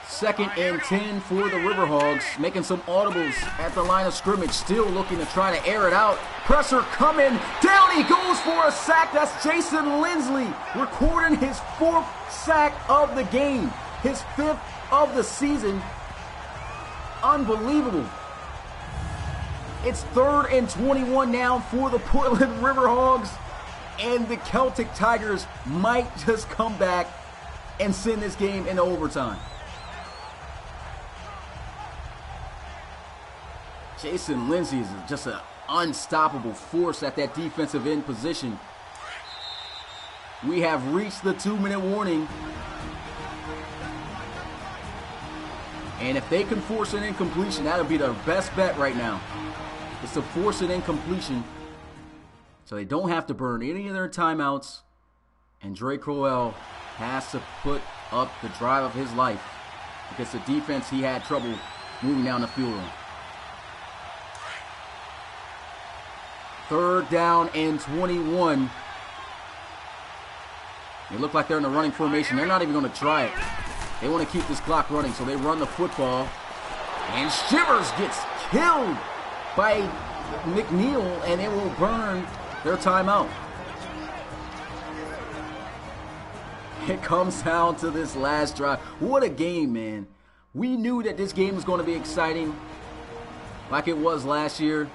Second and 10 for the Riverhogs, making some audibles at the line of scrimmage, still looking to try to air it out. Pressure coming, down he goes for a sack. That's Jason Lindsley recording his 4th sack of the game, his 5th of the season. Unbelievable. It's 3rd and 21 now for the Portland Riverhogs, and the Celtic Tigers might just come back and send this game into overtime. Jason Lindsay is just an unstoppable force at that defensive end position. We have reached the 2-minute warning. And if they can force an incompletion, that'll be their best bet right now. It's to force an incompletion so they don't have to burn any of their timeouts. And Drake Crowell has to put up the drive of his life because the defense he had trouble moving down the field on. 3rd down and 21. They look like they're in the running formation. They're not even going to try it. They want to keep this clock running, so they run the football. And Shivers gets killed by McNeil, and it will burn their timeout. It comes down to this last drive. What a game, man. We knew that this game was going to be exciting like it was last year.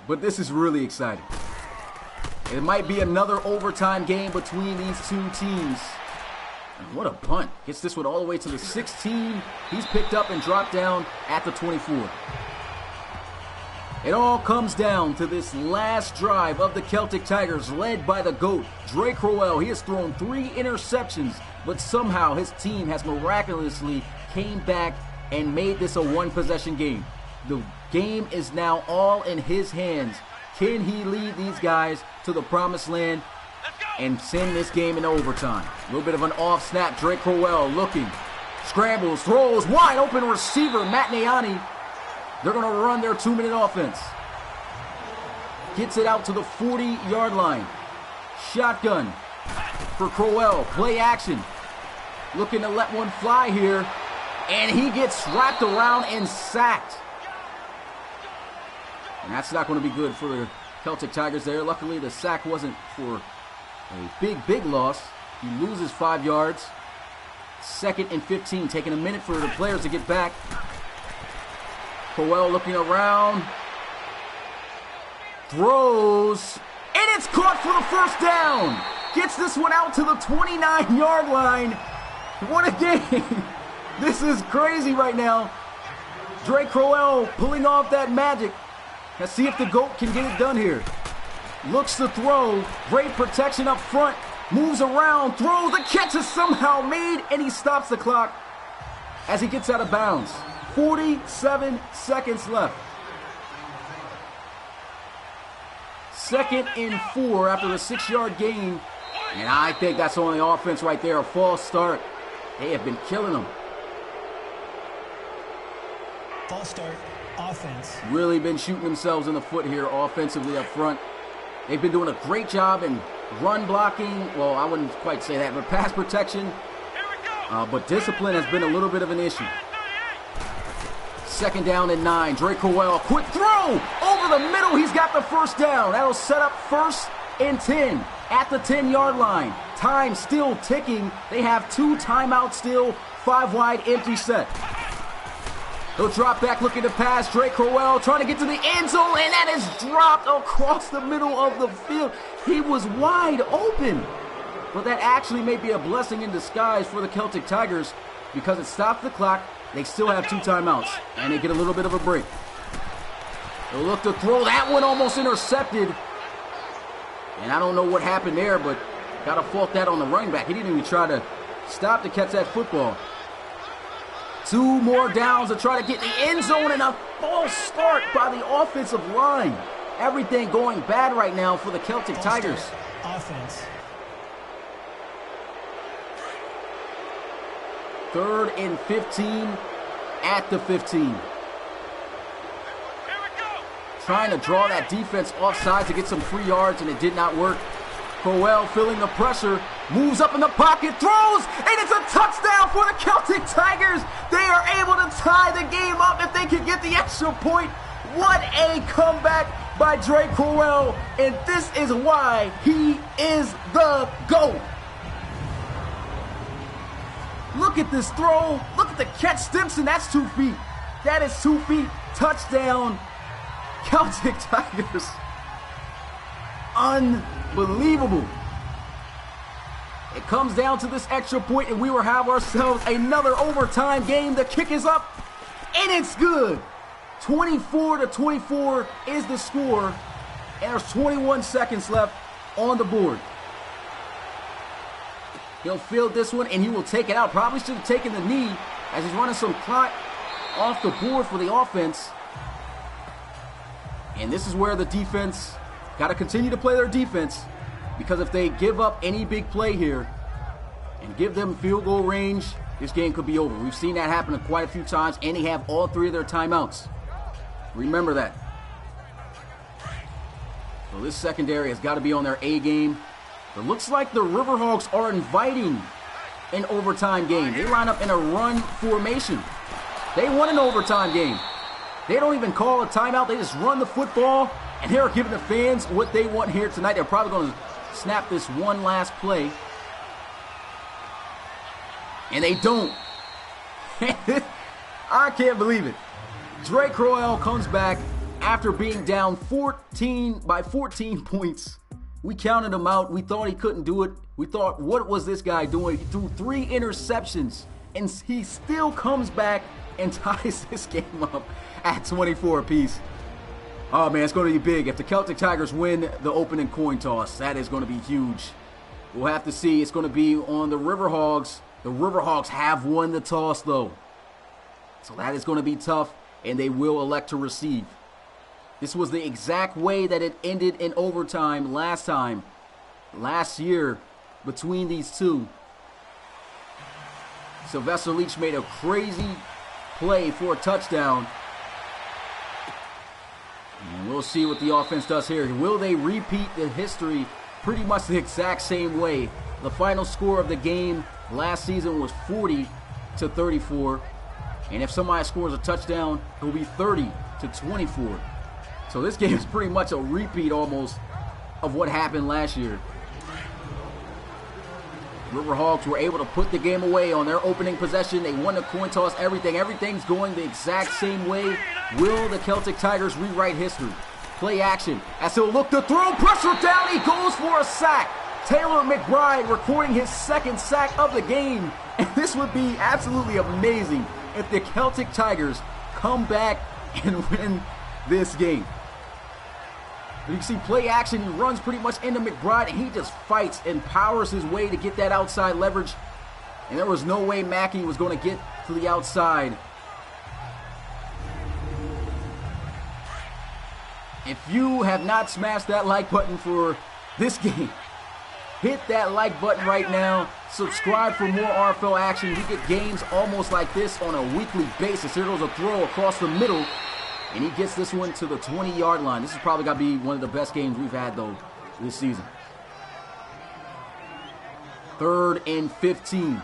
but this is really exciting. It might be another overtime game between these two teams. And what a punt. Gets this one all the way to the 16. He's picked up and dropped down at the 24. It all comes down to this last drive of the Celtic Tigers, led by the GOAT, Drake Crowell. He has thrown 3 interceptions, but somehow his team has miraculously came back and made this a one-possession game. The game is now all in his hands. Can he lead these guys to the promised land and send this game into overtime? A little bit of an off snap. Drake Crowell looking, scrambles, throws, wide open receiver, Matt Nayani. They're going to run their 2-minute offense. Gets it out to the 40-yard line. Shotgun for Crowell. Play action. Looking to let one fly here. And he gets wrapped around and sacked. And that's not going to be good for the Celtic Tigers there. Luckily, the sack wasn't for a big loss. He loses 5 yards. 2nd and 15. Taking a minute for the players to get back. Crowell looking around, throws, and it's caught for the first down. Gets this one out to the 29-yard line. What a game. This is crazy right now. Drake Crowell pulling off that magic. Let's see if the GOAT can get it done here. Looks to throw, great protection up front, moves around, throws, the catch is somehow made, and he stops the clock as he gets out of bounds. 47 seconds left. 2nd and 4 after the 6-yard gain. And I think that's on the offense right there. A false start. They have been killing them.
False start, offense.
Really been shooting themselves in the foot here offensively up front. They've been doing a great job in run blocking. Well, I wouldn't quite say that, but pass protection. But discipline has been a little bit of an issue. 2nd down and 9. Drake Crowell, quick throw over the middle. He's got the first down. That'll set up 1st and 10 at the 10-yard line. Time still ticking. They have 2 timeouts still. 5 wide, empty set. He'll drop back looking to pass. Drake Crowell trying to get to the end zone, and that is dropped across the middle of the field. He was wide open. But that actually may be a blessing in disguise for the Celtic Tigers because it stopped the clock. They still have 2 timeouts, and they get a little bit of a break. They'll look to throw. That one almost intercepted. And I don't know what happened there, but got to fault that on the running back. He didn't even try to stop to catch that football. 2 more downs to try to get the end zone, and a false start by the offensive line. Everything going bad right now for the Celtic Tigers.
Offense.
3rd and 15 at the 15. Trying to draw that defense offside to get some free yards, and it did not work. Crowell feeling the pressure, moves up in the pocket, throws, and it's a touchdown for the Celtic Tigers. They are able to tie the game up if they can get the extra point. What a comeback by Drake Crowell, and this is why he is the GOAT. Look at this throw. Look at the catch. Stimson, that's 2 feet. That is 2 feet. Touchdown, Celtic Tigers. Unbelievable. It comes down to this extra point, and we will have ourselves another overtime game. The kick is up, and it's good. 24-24 is the score, and there's 21 seconds left on the board. He'll field this one, and he will take it out. Probably should have taken the knee as he's running some clock off the board for the offense. And this is where the defense got to continue to play their defense, because if they give up any big play here and give them field goal range, this game could be over. We've seen that happen quite a few times, and they have all 3 of their timeouts. Remember that. So this secondary has got to be on their A game. It looks like the River Hogs are inviting an overtime game. They line up in a run formation. They want an overtime game. They don't even call a timeout. They just run the football, and they're giving the fans what they want here tonight. They're probably going to snap this one last play. And they don't. I can't believe it. Drake Crowell comes back after being down 14 points. We counted him out. We thought he couldn't do it. We thought, what was this guy doing? He threw 3 interceptions, and he still comes back and ties this game up at 24 apiece. Oh, man, it's going to be big. If the Celtic Tigers win the opening coin toss, that is going to be huge. We'll have to see. It's going to be on the River Hogs. The River Hogs have won the toss, though. So that is going to be tough, and they will elect to receive. This was the exact way that it ended in overtime last year, between these two. Sylvester Leach made a crazy play for a touchdown. And we'll see what the offense does here. Will they repeat the history pretty much the exact same way? The final score of the game last season was 40-34. And if somebody scores a touchdown, it will be 30-24. So this game is pretty much a repeat almost of what happened last year. River Hogs were able to put the game away on their opening possession. They won the coin toss, everything's going the exact same way. Will the Celtic Tigers rewrite history? Play action as he'll look to throw, pressure down, he goes for a sack. Taylor McBride recording his 2nd sack of the game. And this would be absolutely amazing if the Celtic Tigers come back and win this game. You can see play action, he runs pretty much into McBride, and he just fights and powers his way to get that outside leverage. And there was no way Mackey was going to get to the outside. If you have not smashed that like button for this game, hit that like button right now. Subscribe for more RFL action. We get games almost like this on a weekly basis. Here goes a throw across the middle. And he gets this one to the 20-yard line. This is probably going to be one of the best games we've had, though, this season. 3rd and 15.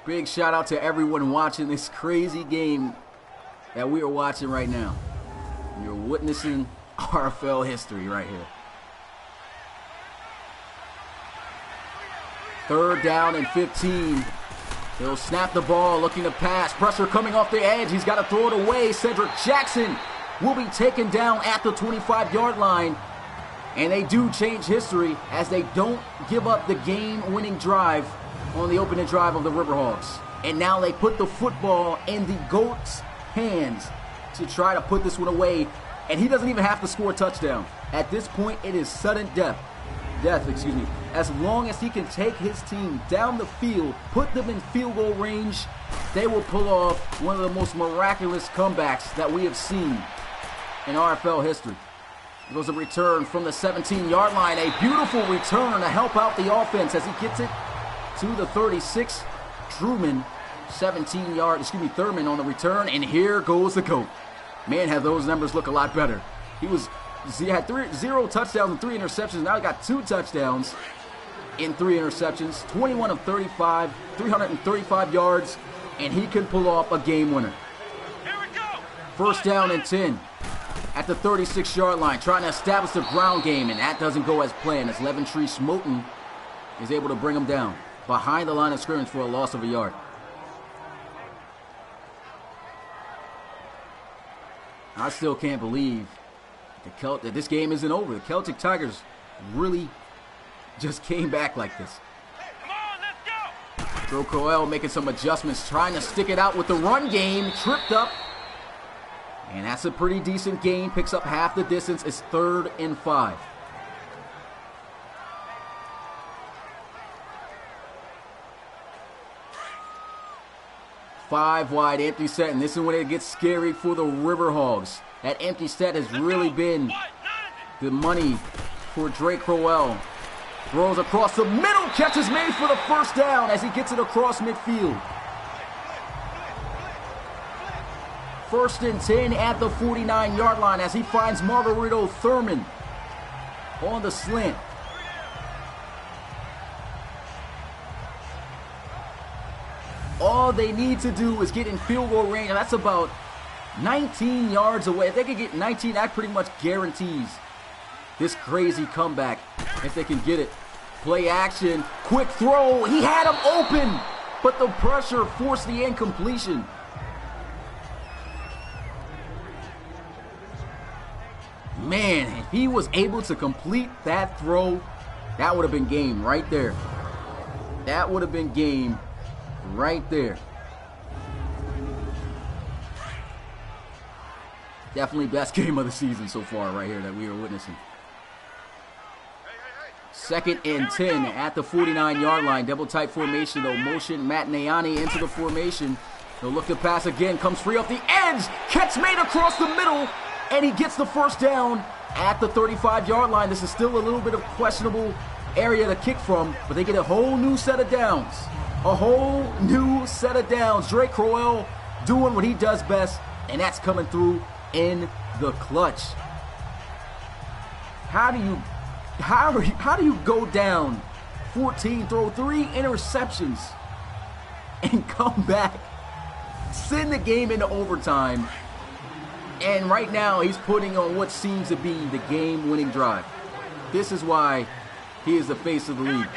Big shout out to everyone watching this crazy game that we are watching right now. You're witnessing RFL history right here. 3rd down and 15. He'll snap the ball, looking to pass. Pressure coming off the edge. He's got to throw it away. Cedric Jackson will be taken down at the 25-yard line. And they do change history as they don't give up the game-winning drive on the opening drive of the River Hogs. And now they put the football in the GOAT's hands to try to put this one away. And he doesn't even have to score a touchdown. At this point, it is sudden death. As long as he can take his team down the field, put them in field goal range, they will pull off one of the most miraculous comebacks that we have seen in RFL history. It was a return from the 17-yard line, a beautiful return to help out the offense as he gets it to the 36. Thurman on the return, and here goes the GOAT. Man, have those numbers look a lot better. He had 0 touchdowns and 3 interceptions. Now he got 2 touchdowns and 3 interceptions. 21 of 35, 335 yards, and he can pull off a game winner.
Here we go.
1st down and 10 at the 36-yard line, trying to establish the ground game, and that doesn't go as planned as Leventree Smoten is able to bring him down behind the line of scrimmage for a loss of a yard. I still can't believe that this game isn't over. The Celtic Tigers really just came back like this.
Come on, let's go.
Joe Crowell making some adjustments, trying to stick it out with the run game. Tripped up. And that's a pretty decent gain. Picks up half the distance. It's 3rd and 5. Five wide empty set, and this is when it gets scary for the River Hogs. That empty set has really been the money for Drake Crowell. Throws across the middle, catch is made for the 1st down as he gets it across midfield. 1st and 10 at the 49-yard line as he finds Margarito Thurman on the slant. All they need to do is get in field goal range, and that's about 19 yards away. If they can get 19, that pretty much guarantees this crazy comeback if they can get it. Play action, quick throw. He had him open, but the pressure forced the incompletion. Man, if he was able to complete that throw, that would have been game right there. That would have been game right there. Definitely best game of the season so far right here that we are witnessing. 2nd and 10 at the 49-yard line. Double tight formation. They'll motion Matt Nayani into the formation. They'll look to pass again. Comes free off the edge. Catch made across the middle. And he gets the first down at the 35-yard line. This is still a little bit of questionable area to kick from, but they get a whole new set of downs. A whole new set of downs. Drake Crowell doing what he does best, and that's coming through in the clutch. How do you go down 14, throw 3 interceptions, and come back, send the game into overtime, and right now he's putting on what seems to be the game-winning drive? This is why he is the face of the league.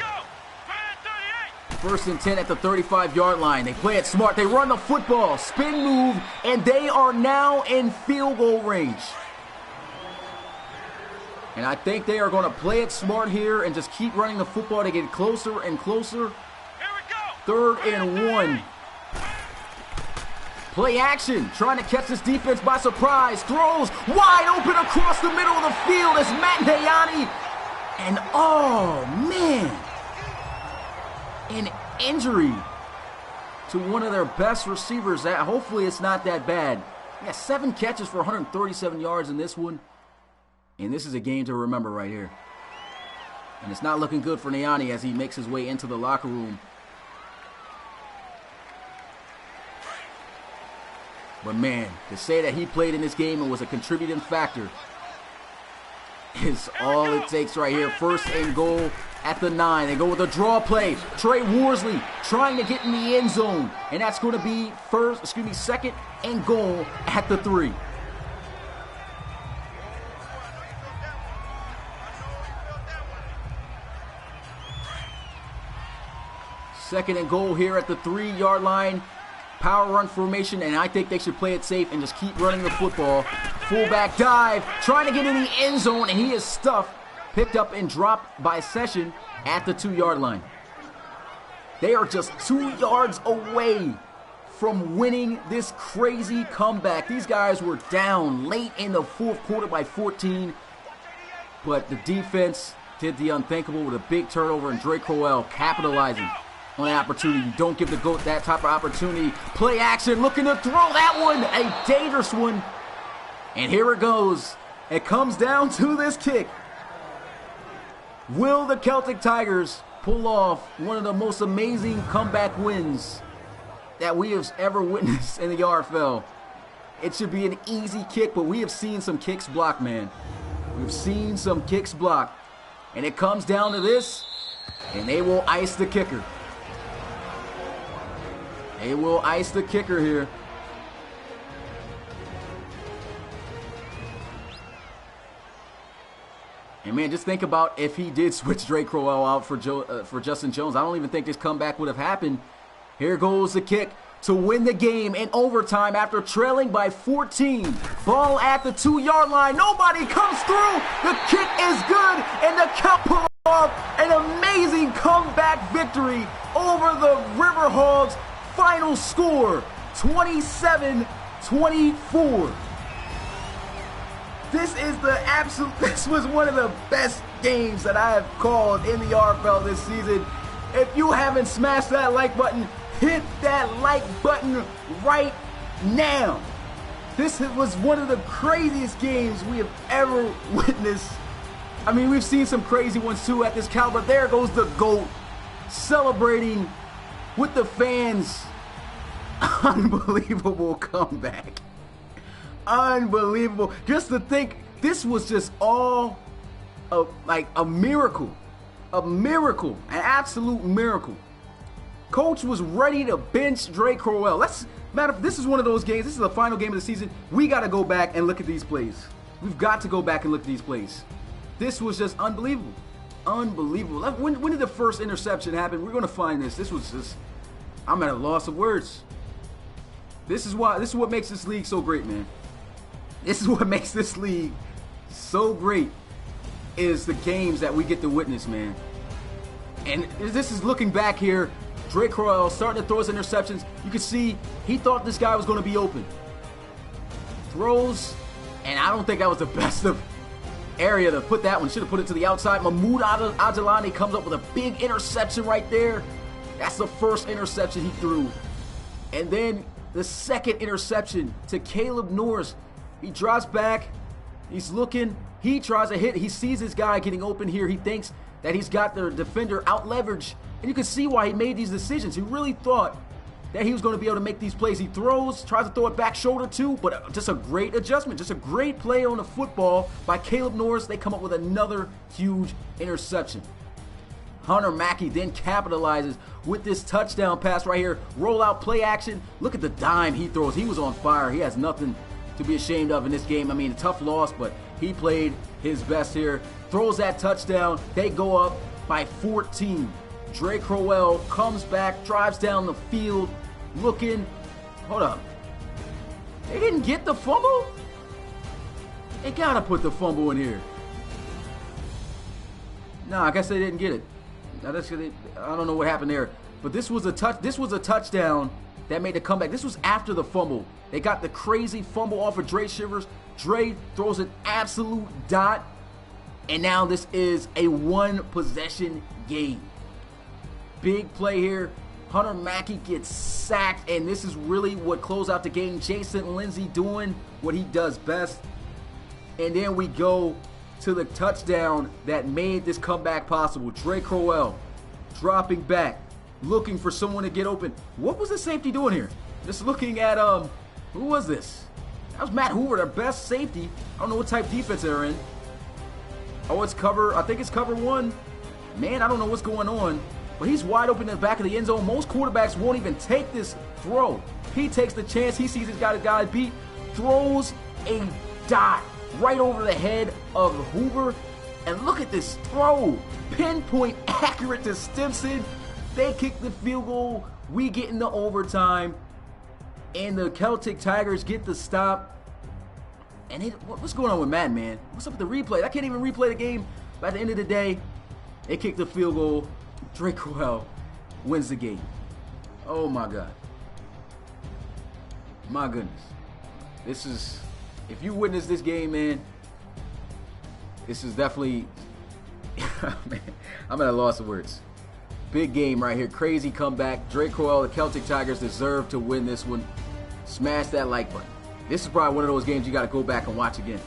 1st and 10 at the 35-yard line. They play it smart. They run the football, spin move, and they are now in field goal range. And I think they are going to play it smart here and just keep running the football to get closer and closer. 3rd and 1. Play action, trying to catch this defense by surprise. Throws wide open across the middle of the field as Matt Nayani. And oh man, an injury to one of their best receivers. That hopefully it's not that bad. Yeah, 7 catches for 137 yards in this one. And this is a game to remember right here. And it's not looking good for Nayani as he makes his way into the locker room. But man, to say that he played in this game and was a contributing factor is all it takes right here. 1st and goal at the 9. They go with a draw play. Trey Worsley trying to get in the end zone. And that's going to be 2nd and goal at the 3. Second and goal here at the 3-yard line. Power run formation, and I think they should play it safe and just keep running the football. Fullback dive, trying to get in the end zone, and he is stuffed. Picked up and dropped by Session at the 2-yard line. They are just 2 yards away from winning this crazy comeback. These guys were down late in the 4th quarter by 14, but the defense did the unthinkable with a big turnover, and Drake Crowell capitalizing on the opportunity. You don't give the GOAT that type of opportunity. Play action, looking to throw that one. A dangerous one. And here it goes. It comes down to this kick. Will the Celtic Tigers pull off one of the most amazing comeback wins that we have ever witnessed in the RFL? It should be an easy kick, but we have seen some kicks blocked, man. We've seen some kicks blocked. And it comes down to this, and they will ice the kicker. They will ice the kicker here. And man, just think about if he did switch Drake Crowell out for Justin Jones. I don't even think this comeback would have happened. Here goes the kick to win the game in overtime after trailing by 14. Ball at the 2-yard line. Nobody comes through. The kick is good, and the Celts pull off an amazing comeback victory over the River Hogs. Final score, 27-24. This was one of the best games that I have called in the RFL this season. If you haven't smashed that like button, hit that like button right now. This was one of the craziest games we have ever witnessed. I mean, we've seen some crazy ones too at this caliber. There goes the GOAT celebrating with the fans. Unbelievable comeback. Unbelievable. Just to think, this was just all like a miracle. A miracle. An absolute miracle. Coach was ready to bench Drake Crowell. This is one of those games. This is the final game of the season. We got to go back and look at these plays. We've got to go back and look at these plays. This was just unbelievable. unbelievable. When did the first interception happen? We're going to find this. This was just, I'm at a loss of words. This is what makes this league so great, man. This is what makes this league so great, is the games that we get to witness, man. And this is looking back here. Drake Crowell starting to throw his interceptions. You can see he thought this guy was going to be open. Throws, and I don't think that was the best of area to put that one. Should have put it to the outside. Mahmoud Adjilani comes up with a big interception right there. That's the first interception he threw. And then the second interception to Caleb Norris. He drops back. He's looking. He tries to hit. He sees his guy getting open here. He thinks that he's got the defender out leveraged. And you can see why he made these decisions. He really thought that he was going to be able to make these plays. He throws, tries to throw it back shoulder too, but just a great adjustment. Just a great play on the football by Caleb Norris. They come up with another huge interception. Hunter Mackey then capitalizes with this touchdown pass right here. Rollout play action. Look at the dime he throws. He was on fire. He has nothing to be ashamed of in this game. I mean, a tough loss, but he played his best here. Throws that touchdown. They go up by 14. Drake Crowell comes back, drives down the field, looking. Hold up. They didn't get the fumble? They gotta put the fumble in here. No, I guess they didn't get it. Now I don't know what happened there. But this was a touchdown that made the comeback. This was after the fumble. They got the crazy fumble off of Dre Shivers. Dre throws an absolute dot. And now this is a one-possession game. Big play here. Hunter Mackey gets sacked, and this is really what closed out the game. Jason Lindsay doing what he does best. And then we go to the touchdown that made this comeback possible. Drake Crowell dropping back, looking for someone to get open. What was the safety doing here? Just looking at, who was this? That was Matt Hoover, their best safety. I don't know what type defense they're in. Oh, it's cover, I think it's cover one. Man, I don't know what's going on. But he's wide open in the back of the end zone. Most quarterbacks won't even take this throw. He takes the chance. He sees his guy beat. Throws a dot right over the head of Hoover. And look at this throw. Pinpoint accurate to Stimson. They kick the field goal. We get into overtime. And the Celtic Tigers get the stop. And what's going on with Madden, man? What's up with the replay? I can't even replay the game. By the end of the day, they kick the field goal. Drake Crowell wins the game. Oh my God. My goodness. This is, if you witness this game, man, this is definitely, man, I'm at a loss of words. Big game right here. Crazy comeback. Drake Crowell, the Celtic Tigers deserve to win this one. Smash that like button. This is probably one of those games you got to go back and watch again.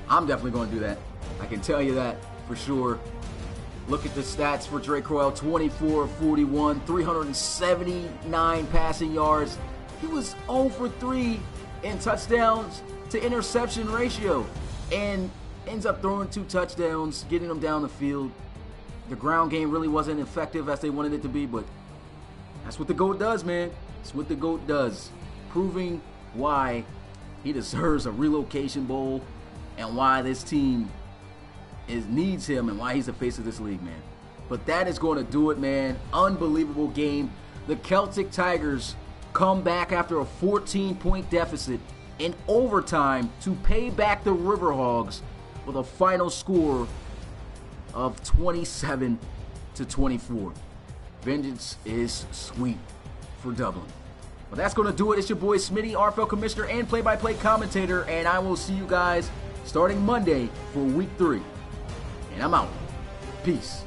I'm definitely going to do that. I can tell you that for sure. Look at the stats for Drake Crowell. 24 of 41, 379 passing yards. He was 0 for 3 in touchdowns to interception ratio. And ends up throwing 2 touchdowns, getting them down the field. The ground game really wasn't effective as they wanted it to be, but that's what the GOAT does, man. That's what the GOAT does. Proving why he deserves a relocation bowl and why this team needs him and why he's the face of this league, man. But that is going to do it, man. Unbelievable game. The Celtic Tigers come back after a 14-point deficit in overtime to pay back the River Hogs with a final score of 27-24. Vengeance is sweet for Dublin. But that's going to do it. It's your boy Smitty, RFL Commissioner and play-by-play commentator, and I will see you guys starting Monday for Week 3. And I'm out. Peace.